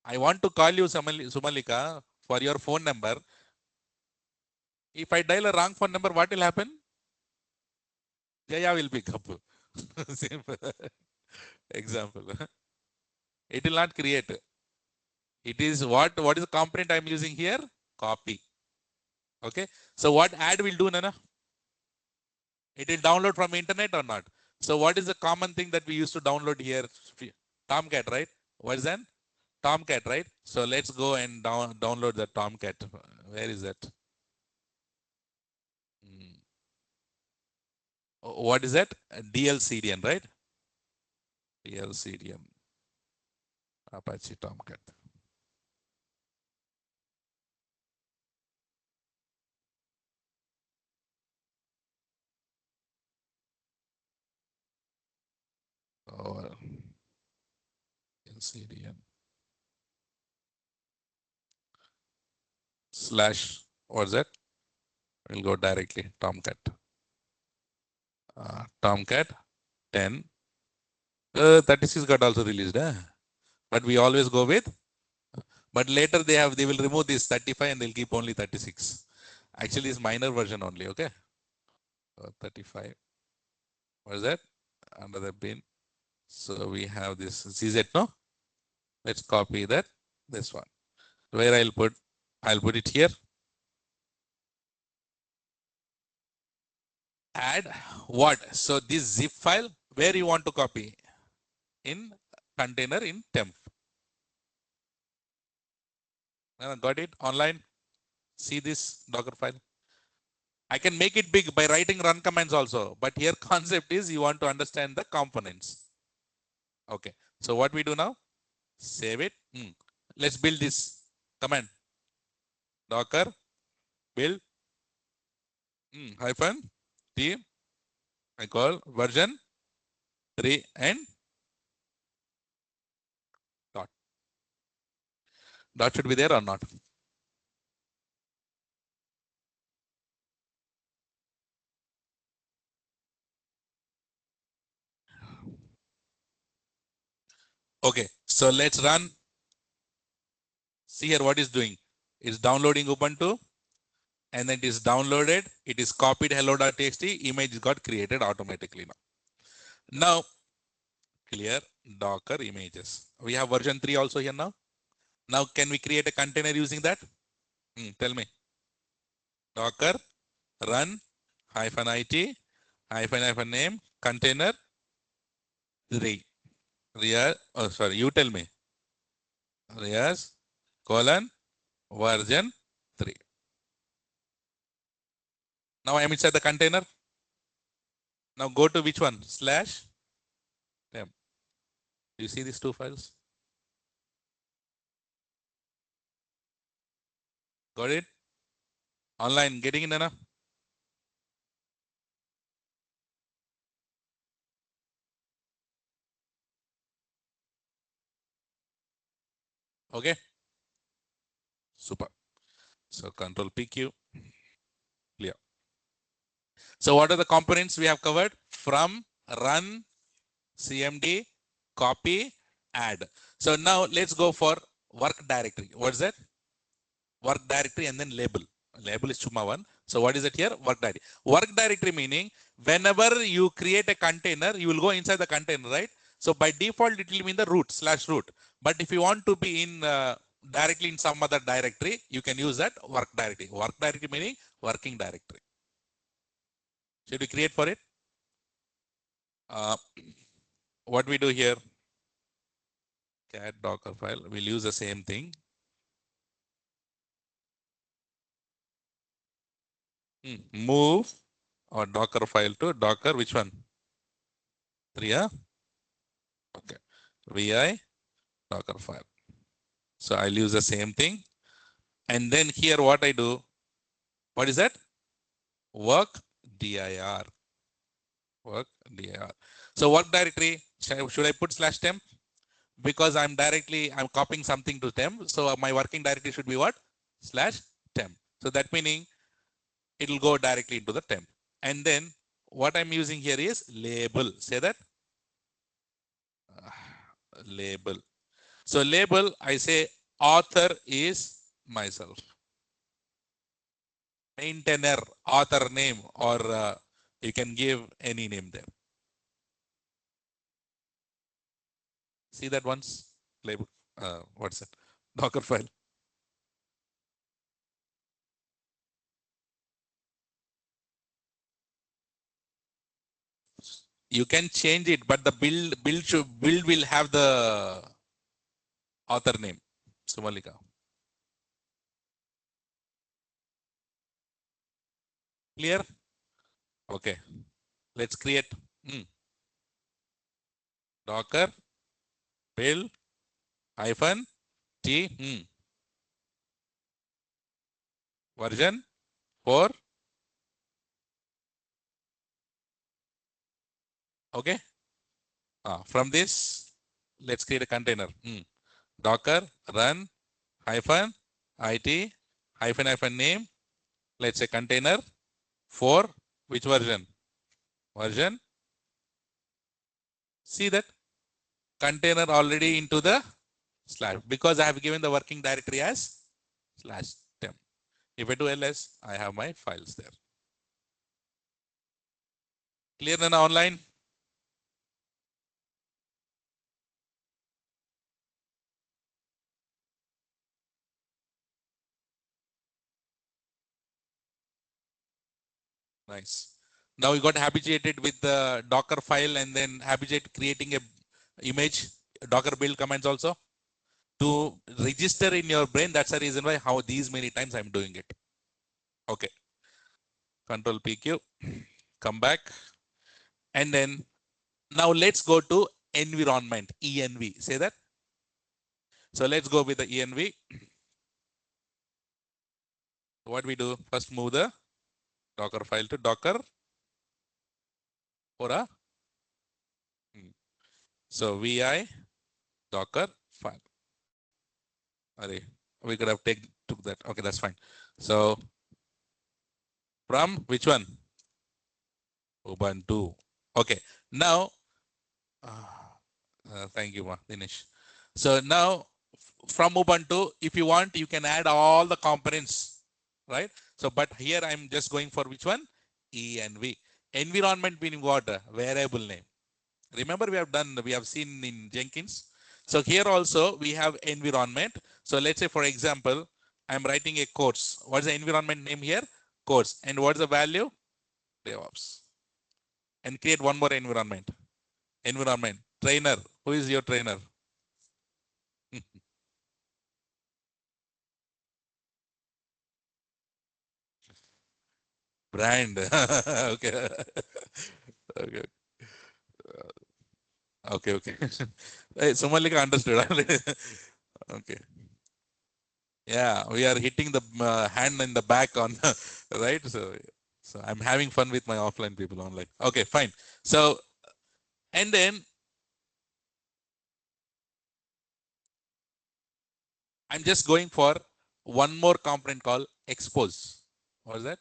I want to call you Sumalika for your phone number. If I dial a wrong phone number, what will happen? Jaya will pick up. Simple example. It will not create. It is what is the component I'm using here? Copy. Okay. So what add will do, Nana? It will download from internet or not? So what is the common thing that we used to download here? Tomcat, right? What is that? Tomcat, right? So let's go and download the Tomcat. Where is that? What is that? DLCDN, right? DLCDN. Apache Tomcat. Oh, DLCDN. / what's that? We'll go directly Tomcat. Tomcat 10. 36 got also released, but we always go with. But later they will remove this 35 and they'll keep only 36. Actually, it's minor version only. Okay. 35. What is that? Under the bin. So we have this CZ. No. Let's copy that. This one. Where I'll put it here. Add what? So this zip file, where you want to copy? In container in temp. Got it? Online? See this Docker file? I can make it big by writing run commands also. But here concept is you want to understand the components. Okay. So what we do now? Save it. Let's build this command. Docker build -t. I call version 3 and dot. Dot should be there or not? Okay. So let's run. See here what is doing. It's downloading Ubuntu and then it is downloaded. It is copied hello.txt. Image got created automatically now. Now clear Docker images. We have version 3 also here now. Now can we create a container using that? Tell me. Docker run -it -name container 3. You tell me. Riaz version 3. Now I am inside the container. Now go to which one? /temp. You see these two files? Got it? Online, getting in, Anna? Okay. Super. So control PQ. Clear. So what are the components we have covered? From, run, CMD, copy, add. So now let's go for work directory. What's that? work directory and then label. Label is Chuma one. So what is it here? Work directory. Work directory meaning whenever you create a container, you will go inside the container, right? So by default, it will mean the root /root. But if you want to be in directly in some other directory, you can use that work directory. Work directory meaning working directory. Should we create for it? Uh, what we do here? Cat docker file. We'll use the same thing. Move or docker file to docker. Which one? 3, yeah? Okay. Vi docker file. So I'll use the same thing. And then here what I do, what is that? Work dir. Work dir. So work directory, should I put /temp? Because I'm copying something to temp. So my working directory should be what? /temp. So that meaning it will go directly into the temp. And then what I'm using here is label. Say that. Label. So label, I say author is myself. Maintainer, author name, or you can give any name there. See that once? Label. What's it? Docker file. You can change it, but the build will have the author name. Sumalika. Clear? Okay. Let's create Docker build hyphen T version 4. Okay. From this, let's create a container. Docker run hyphen it hyphen name. Let's say container 4. Which version? Version. See that container already into the / because I have given the working directory as /temp. If I do ls, I have my files there. Clear now online? Nice. Now you got habituated with the Docker file and then habituated creating a image, Docker build commands also to register in your brain. That's the reason why how these many times I'm doing it. Okay. Control PQ, come back. And then now let's go to environment, env. Say that. So let's go with the env. What we do? First move the Docker file to Docker or a. So vi Docker file. Array. We could have took that. Okay, that's fine. So from which one? Ubuntu. Okay. Now, thank you, Dinesh. So now from Ubuntu, if you want, you can add all the components, right? So, but here I'm just going for which one? env. Environment meaning what? Variable name. Remember we have seen in Jenkins. So here also we have environment. So let's say, for example, I'm writing a course. What's the environment name here? Course. And what's the value? DevOps. And create one more environment. Environment. Trainer. Who is your trainer? Brand. Okay. Okay. Okay. Okay. Hey, Sumalika understood. Okay. Yeah, we are hitting the hand in the back on, right? So I'm having fun with my offline people online. Okay, fine. So, and then I'm just going for one more component called expose. What is that?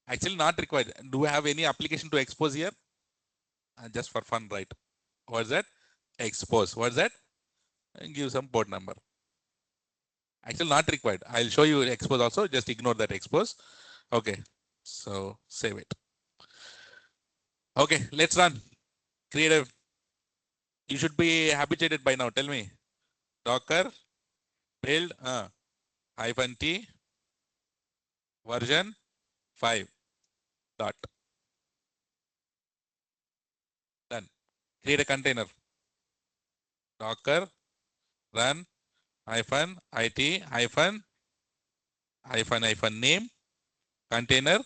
Actually not required. Do we have any application to expose here? Just for fun, right? What is that? Expose. What is that? And give some port number. Actually, not required. I'll show you expose also. Just ignore that expose. Okay. So save it. Okay, let's run. Create a. You should be habituated by now. Tell me. Docker build hyphen t version 5 dot done. Create a container. Docker run hyphen it hyphen name container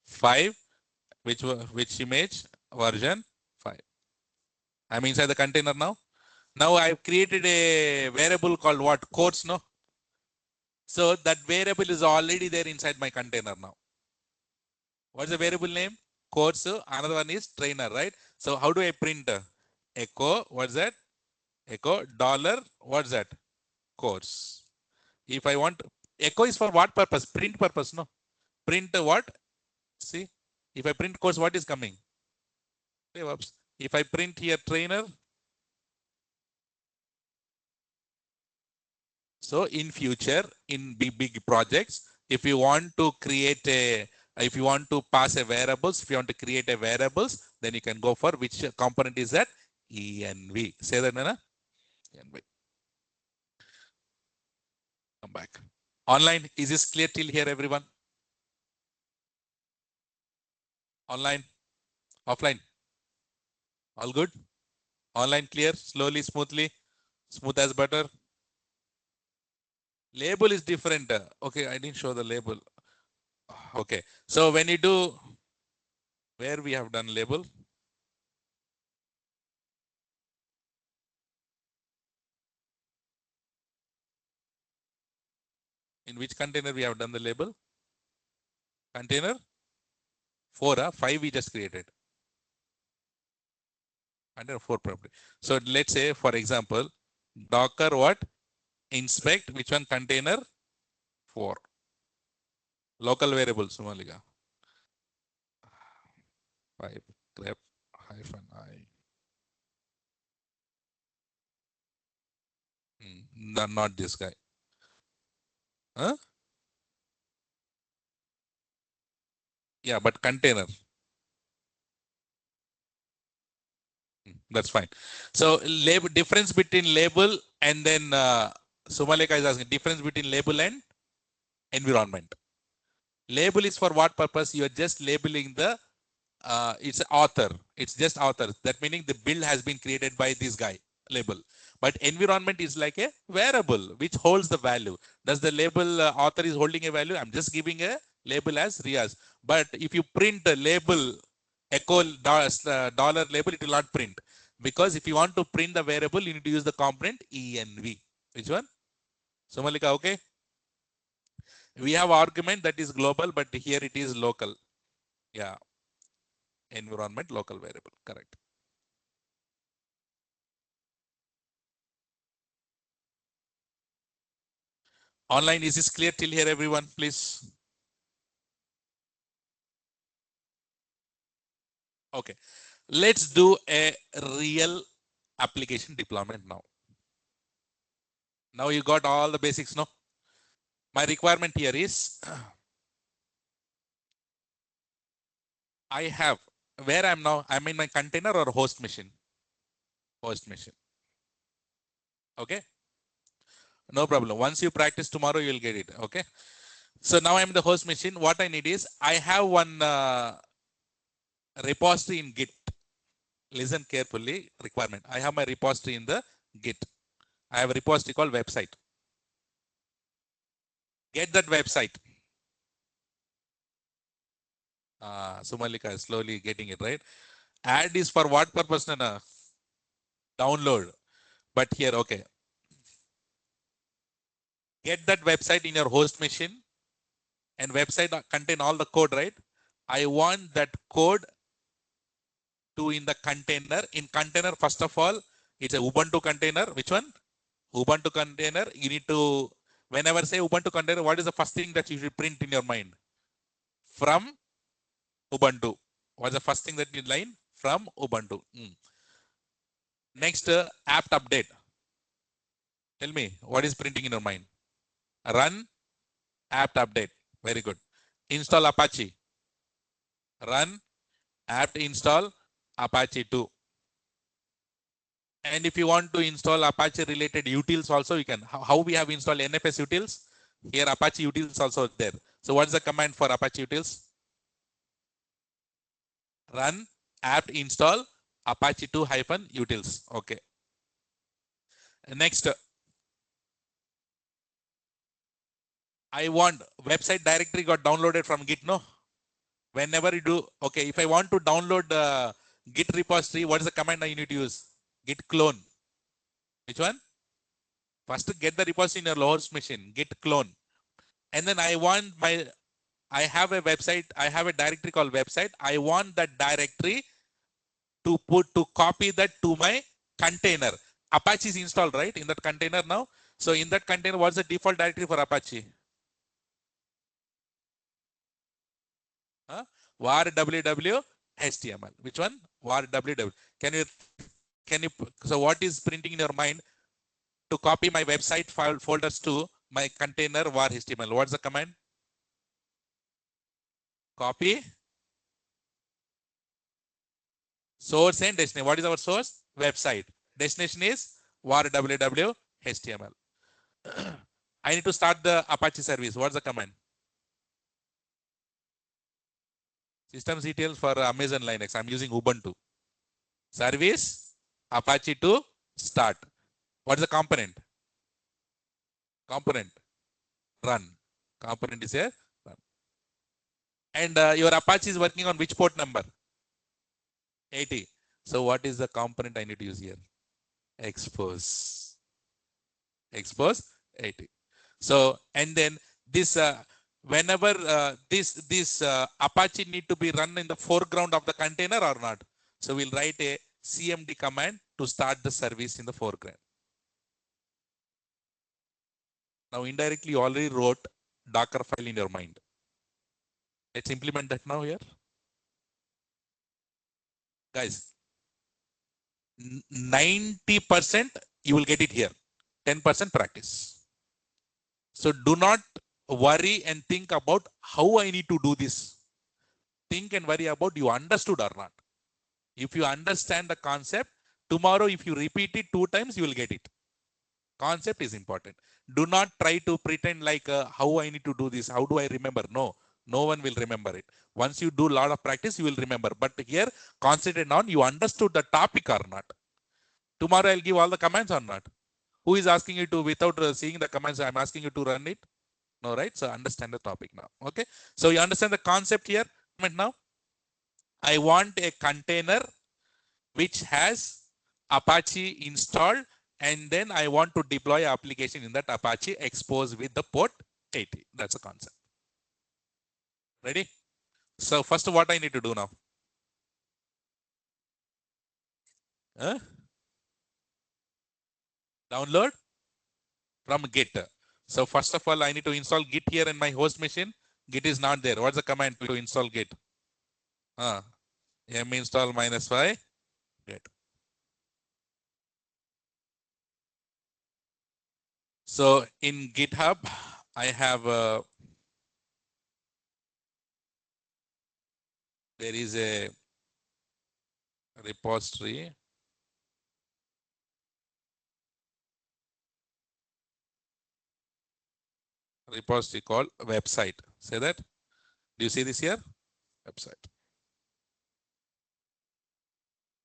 5 which image version 5. I'm inside the container now. Now I've created a variable called what? Course, no? So that variable is already there inside my container now. What's the variable name? Course. Another one is trainer, right? So how do I print? Echo, what's that? Echo dollar, what's that? Course. If I want, echo is for what purpose? Print purpose, no? Print what? See, if I print course, what is coming? DevOps. If I print here trainer, so in future, in big projects, if you want to create a, if you want to pass a variables, if you want to create a variables, then you can go for which component is that? env. Say that, Nana? env. Come back. Online, is this clear till here, everyone? Online, offline, all good? Online clear, slowly, smoothly, smooth as butter. Label is different. Okay, I didn't show the label. Okay, so when you do, where we have done label, in which container we have done the label? Container 4, 5 we just created. Container 4 probably. So let's say, for example, Docker what? Inspect, which one? Container 4. Local variable, Sumalika. 5 grep hyphen I. Not this guy. Huh? Yeah, but container. That's fine. So label, difference between label and then Sumaleka is asking difference between label and environment. Label is for what purpose? You are just labeling the it's author. It's just author. That meaning the build has been created by this guy label. But environment is like a variable which holds the value. Does the label author is holding a value? I'm just giving a label as Riaz. But if you print a label echo dollar label, it will not print. Because if you want to print the variable, you need to use the component env. Which one? Somalika, okay? We have argument that is global, but here it is local. Yeah. Environment, local variable. Correct. Online, is this clear till here, everyone, please? Okay. Let's do a real application deployment now. Now you got all the basics, no? My requirement here is I have where I'm now, I'm in my container or host machine. Host machine. Okay. No problem. Once you practice tomorrow, you'll get it. Okay. So now I'm the host machine. What I need is I have one repository in Git. Listen carefully. Requirement. I have my repository in the Git. I have a repository called website. Get that website. Sumalika is slowly getting it right. Add is for what purpose, Nana? Download. But here, okay. Get that website in your host machine and website contain all the code, right? I want that code to in the container. In container, first of all, it's a Ubuntu container. Which one? Ubuntu container. You need to, whenever say Ubuntu container, what is the first thing that you should print in your mind? From Ubuntu. What's the first thing that you line? From Ubuntu. Next, apt update. Tell me, what is printing in your mind? Run apt update. Very good. Install Apache. Run apt install Apache 2. And if you want to install Apache related utils also, you can. How we have installed NFS utils? Here Apache utils also there. So what's the command for Apache utils? Run apt install Apache 2 hyphen utils. Okay. Next, I want website directory got downloaded from Git. No. Whenever you do, okay. If I want to download Git repository, what is the command I need to use? Git clone. Which one? First, get the repository in your host machine. Git clone. And then I have a website. I have a directory called website. I want that directory to copy that to my container. Apache is installed, right? In that container now. So in that container, what's the default directory for Apache? Huh? var www html. Which one? var www. Can you, so what is printing in your mind to copy my website file folders to my container var html? What's the command? Copy source and destination. What is our source? Website. Destination is var www html. I need to start the Apache service. What's the command? System details for Amazon Linux. I'm using Ubuntu. Service Apache to start. What's the component? Component run. Component is a run. And your Apache is working on which port number? 80. So what is the component I need to use here? Expose. Expose 80. So and then this whenever this Apache need to be run in the foreground of the container or not. So we'll write a cmd command to start the service in the foreground. Now indirectly you already wrote Docker file in your mind. Let's implement that now here. Guys, 90% you will get it here. 10% practice. So do not worry and think about how I need to do this. Think and worry about you understood or not. If you understand the concept, tomorrow if you repeat it 2 times, you will get it. Concept is important. Do not try to pretend like how I need to do this. How do I remember? No, no one will remember it. Once you do a lot of practice, you will remember. But here, concentrate on you understood the topic or not. Tomorrow I'll give all the commands or not. Who is asking you to, without seeing the commands, I'm asking you to run it? No, right? So understand the topic now. Okay. So you understand the concept here now. I want a container which has Apache installed, and then I want to deploy application in that Apache expose with the port 80. That's a concept. Ready? So first, what I need to do now? Download from Git. So first of all, I need to install Git here in my host machine. Git is not there. What's the command to install Git? M install -y Git. So in GitHub, I have there is a repository. Repository called website. Say that. Do you see this here? Website.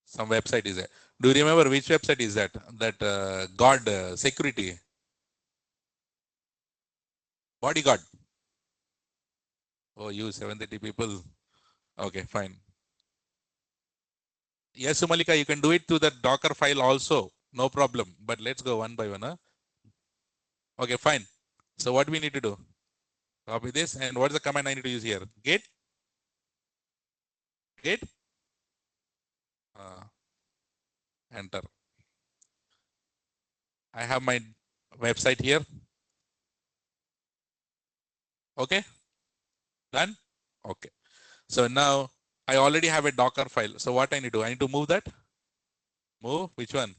Some website is there. Do you remember which website is that? That God security. Bodyguard. Oh, you 730 people. Okay, fine. Yes, Sumalika, you can do it to the Docker file also. No problem. But let's go one by one. Huh? Okay, fine. So what we need to do? Copy this. And what's the command I need to use here? Git. Git. Enter. I have my website here. Okay. Done. Okay. So now I already have a Docker file. So what I need to do? I need to move that. Move which one?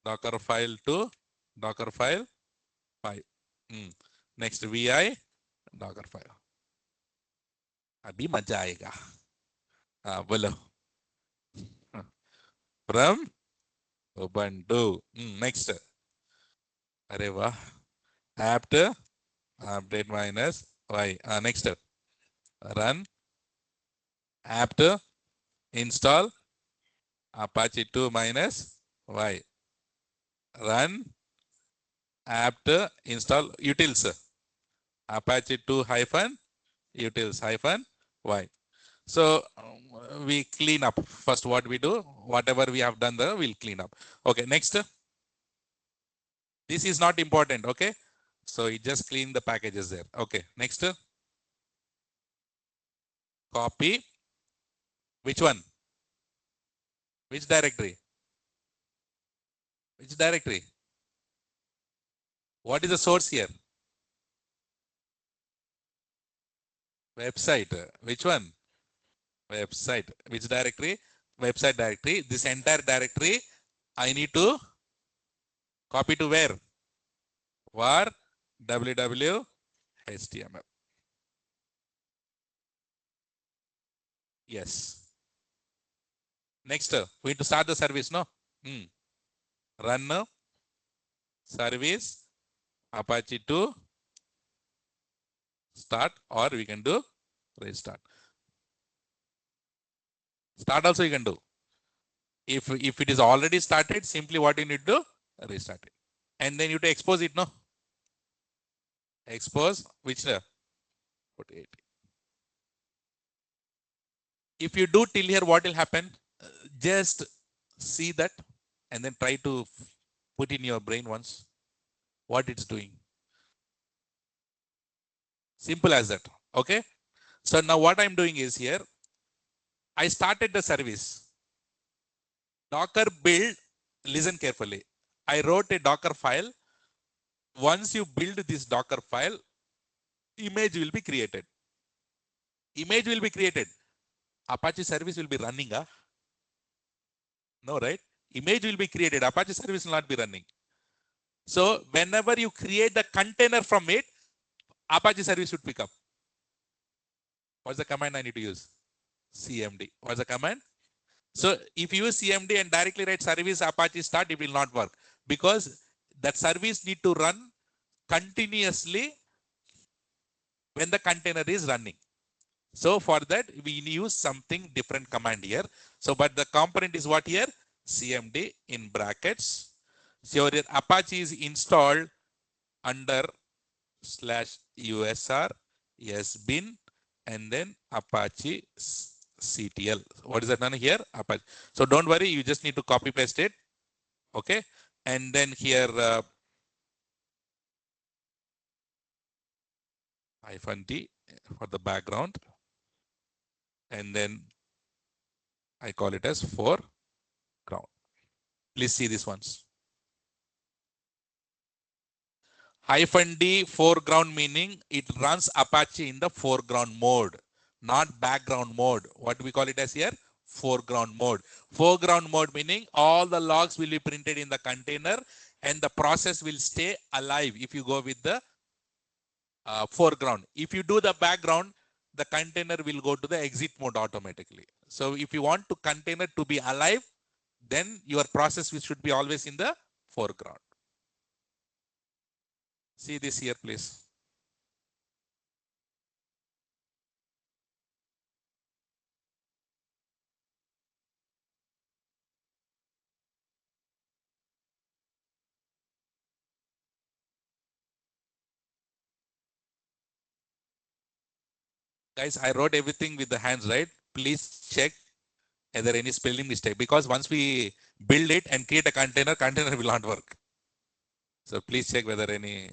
Docker file to Docker file 5. Next vi docker file. अभी मजा आएगा. बोलो. From Ubuntu. Next. अरे वाह. apt update minus y. Next. Run apt install Apache 2 minus y. Run apt install utils Apache 2 hyphen utils hyphen y. So we clean up first. What we do, whatever we have done there, we'll clean up. Okay, next. This is not important. Okay, so it just clean the packages there. Okay, next. Copy. Which one? Which directory? Which directory? What is the source here? Website. Which one? Website. Which directory? Website directory. This entire directory I need to copy to where? Var www html. Yes. Next, we need to start the service, no? Run service Apache 2 start, or we can do restart. Start also you can do. If it is already started, simply what you need to do, restart it. And then you have to expose it, no? Expose which? Put 80. If you do till here, what will happen? Just see that and then try to put in your brain once what it's doing. Simple as that. Okay. So now what I'm doing is here, I started the service. Docker build, listen carefully. I wrote a Docker file. Once you build this Docker file, image will be created. Image will be created. Apache service will be running. No, right? Image will be created. Apache service will not be running. So whenever you create the container from it, Apache service should pick up. What's the command I need to use? CMD. What's the command? So if you use CMD and directly write service Apache start, it will not work because that service need to run continuously when the container is running. So for that, we use something different command here. So, but the component is what here? CMD in brackets. So your Apache is installed under /usr sbin and then Apache CTL. What is that done here? Apache. So don't worry, you just need to copy paste it. Okay. And then here -t for the background. And then I call it as foreground. Please see this once. -d foreground meaning it runs Apache in the foreground mode, not background mode. What we call it as here? Foreground mode. Foreground mode meaning all the logs will be printed in the container and the process will stay alive if you go with the foreground. If you do the background, the container will go to the exit mode automatically. So if you want to container to be alive, then your process should be always in the foreground. See this here, please. Guys, I wrote everything with the hands, right? Please check whether any spelling mistake, because once we build it and create a container will not work. So please check whether any.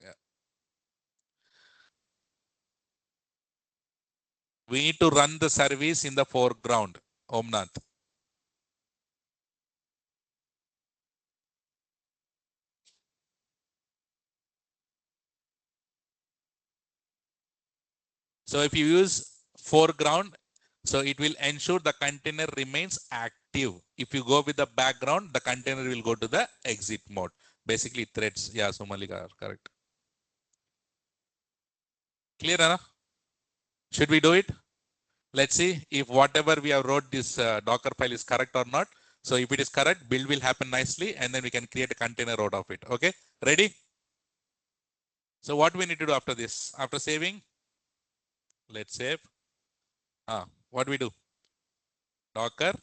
Yeah. We need to run the service in the foreground. Omnath. So if you use foreground, so it will ensure the container remains active. If you go with the background, the container will go to the exit mode. Basically threads. Yeah, Somalika, correct. Clear, Anna? Should we do it? Let's see if whatever we have wrote this Docker file is correct or not. So if it is correct, build will happen nicely and then we can create a container out of it. Okay, ready? So what we need to do after this? After saving, let's save. What we do? Docker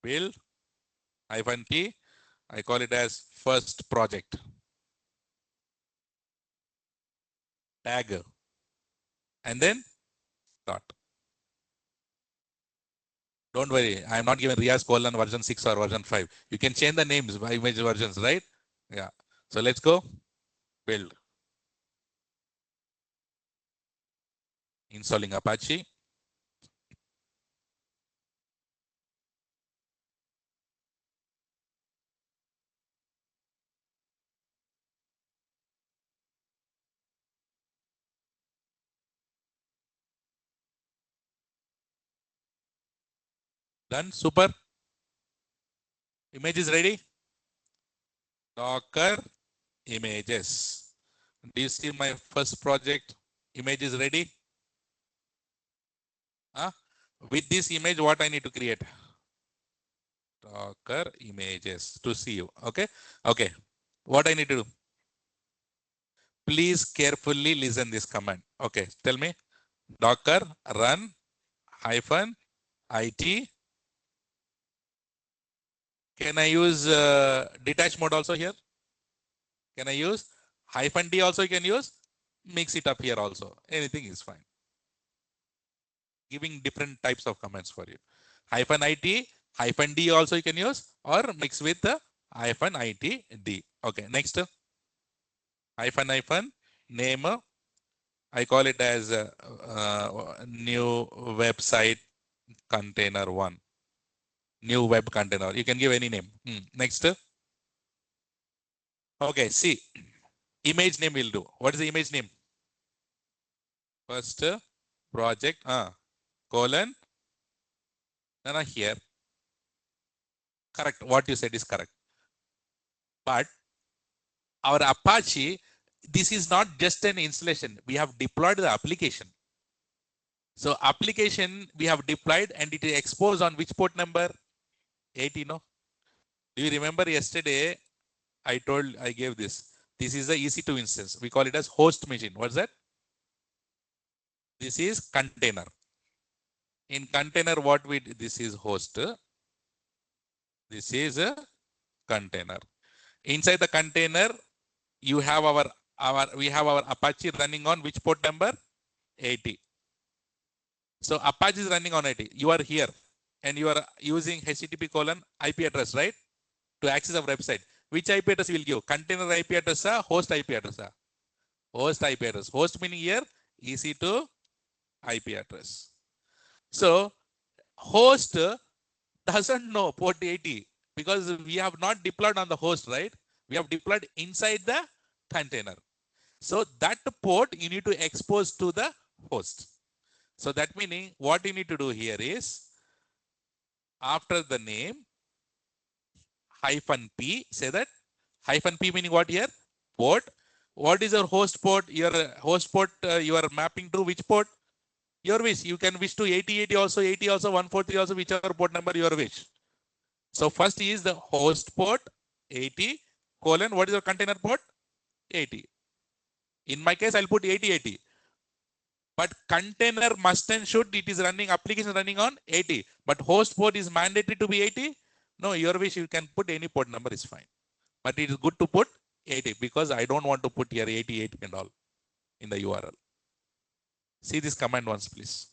build -t. I call it as first project. Tag. And then dot. Don't worry, I am not given Riaz colon version 6 or version 5. You can change the names by image versions, right? Yeah. So let's go build. Installing Apache. Done. Super. Image is ready. Docker images. Do you see my first project? Image is ready. With this image, what I need to create? Docker images to see you. Okay. Okay. What I need to do? Please carefully listen this command. Okay. Tell me. Docker run -it. Can I use detach mode also here? Can I use -d also? You can use. Mix it up here also. Anything is fine. Giving different types of commands for you. -it, -d also you can use or mix with the -it-d. Okay, next hyphen name. I call it as new website container 1. New web container. You can give any name. Next. Okay, see. Image name will do. What is the image name? First project colon. No, here. Correct. What you said is correct. But our Apache, this is not just an installation. We have deployed the application. So application we have deployed and it is exposed on which port number? 80, no? Do you remember yesterday I gave this. This is the EC2 instance. We call it as host machine. What's that? This is container. In container, this is host. This is a container. Inside the container, you have we have our Apache running on which port number? 80. So Apache is running on 80. You are here and you are using HTTP colon IP address, right? To access our website. Which IP address you will give? Container IP address, host IP address. Host IP address. Host meaning here EC2 IP address. So host doesn't know port 80 because we have not deployed on the host, right? We have deployed inside the container. So that port you need to expose to the host. So that meaning what you need to do here is after the name -p, say that -p meaning what here? Port. What is your host port? Your host port you are mapping to which port? Your wish. You can wish to 8080 also, 80 also, 143 also, whichever port number your wish. So first is the host port 80 colon. What is your container port? 80. In my case, I'll put 8080. But container must and should, it is running, application running on 80. But host port is mandatory to be 80. No, your wish, you can put any port number is fine. But it is good to put 80 because I don't want to put here 88 and all in the URL. See this command once, please.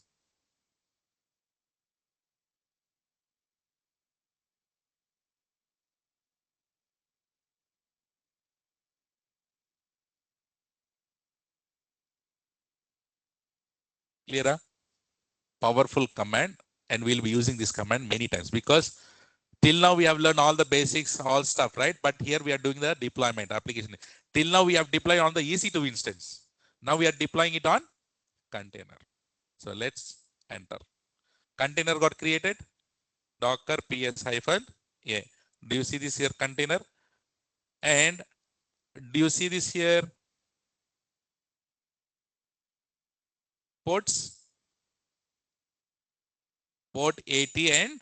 Clear? Powerful command, and we'll be using this command many times because till now we have learned all the basics, all stuff, right? But here we are doing the deployment application. Till now we have deployed on the EC2 instance. Now we are deploying it on container. So let's enter. Container got created. Docker ps -a. Do you see this here container? And do you see this here? ports, port 80 and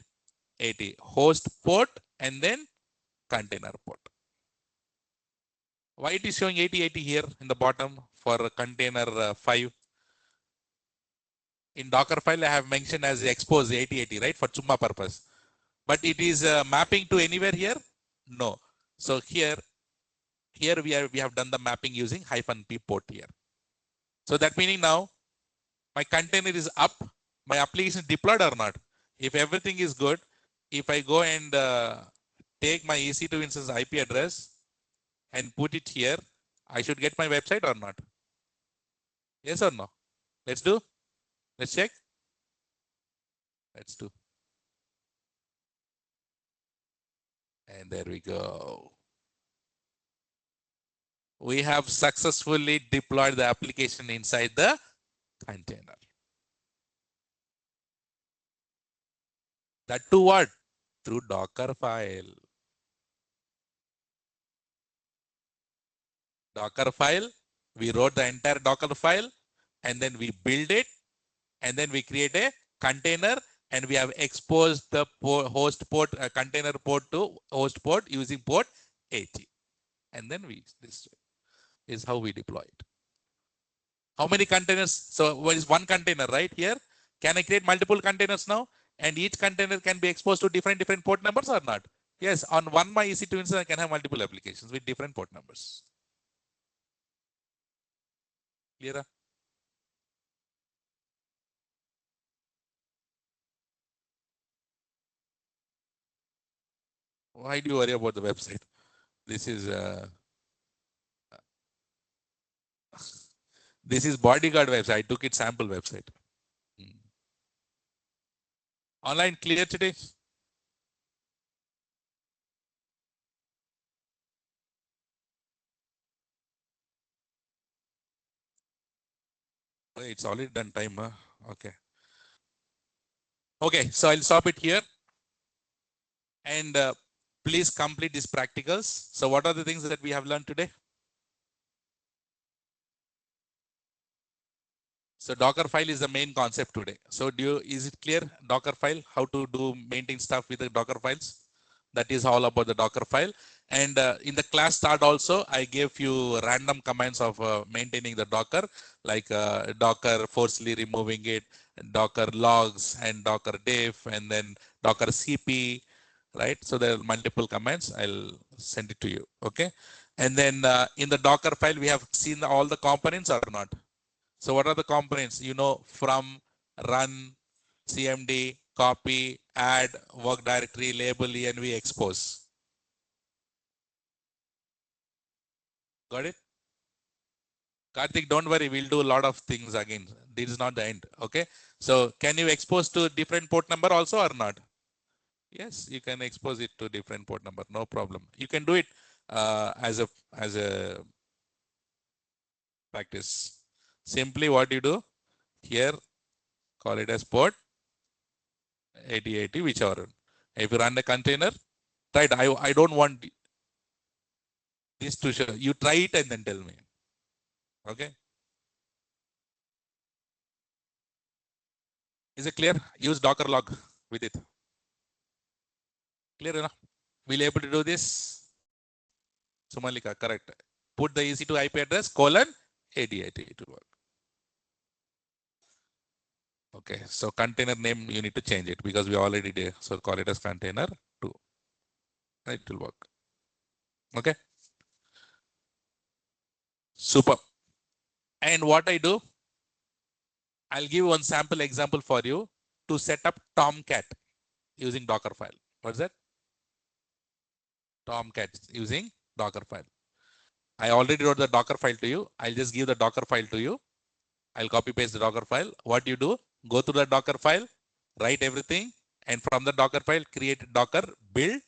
80, host port and then container port. Why it is showing 8080 here in the bottom for container 5? In Docker file, I have mentioned as expose 8080, right? For Chumma purpose. But it is mapping to anywhere here? No. So here we have done the mapping using -p port here. So that meaning now my container is up, my application is deployed or not. If everything is good, if I go and take my EC2 instance IP address and put it here, I should get my website or not? Yes or no? Let's do. Let's check. Let's do. And there we go. We have successfully deployed the application inside the container. That too what? Through Docker file. Docker file. We wrote the entire Docker file and then we build it and then we create a container and we have exposed the host port container port to host port using port 80. And then this is how we deploy it. How many containers? So what is one container right here? Can I create multiple containers now? And each container can be exposed to different port numbers or not? Yes, on one my EC2 instance, I can have multiple applications with different port numbers. Clear? Why do you worry about the website? This is bodyguard website. I took it sample website. Online clear today? It's already done time. Huh? Okay. Okay, so I'll stop it here. And please complete these practicals. So what are the things that we have learned today? So Docker file is the main concept today. So is it clear? Docker file, how to do maintain stuff with the Docker files? That is all about the Docker file. And in the class start also, I gave few random commands of maintaining the Docker, like Docker forcefully removing it, Docker logs, and Docker diff, and then Docker CP, right? So there are multiple commands. I'll send it to you, okay? And then in the Docker file, we have seen all the components or not? So what are the components? You know, from, run, CMD, copy, add, work directory, label, env, expose. Got it? Karthik, don't worry. We'll do a lot of things again. This is not the end. Okay. So can you expose to different port number also or not? Yes, you can expose it to different port number. No problem. You can do it as a practice. Simply what you do here, call it as port 8080, whichever. If you run a container, right? I don't want this to show. You try it and then tell me. Okay. Is it clear? Use Docker log with it. Clear enough? Will you able to do this? Sumalika, correct. Put the EC2 IP address colon 8080. It will work. Okay. So container name, you need to change it because we already did. So call it as container 2. It will work. Okay. Super. And what I do, I'll give one sample example for you to set up Tomcat using Docker file. What's that? Tomcat using Docker file. I already wrote the Docker file to you. I'll just give the Docker file to you. I'll copy paste the Docker file. What you do, go to the Docker file, write everything, and from the Docker file, create Docker build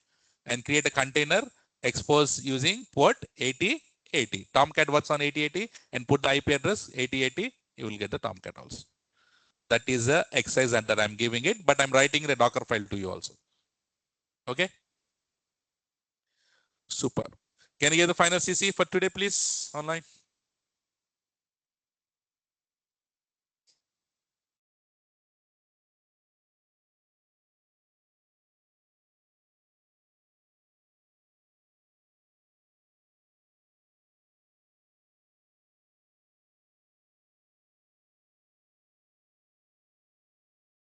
and create a container, expose using port 8080. Tomcat works on 8080 and put the IP address 8080. You will get the Tomcat also. That is the exercise that I'm giving it, but I'm writing the Docker file to you also. Okay. Super. Can you get the final CC for today, please, online?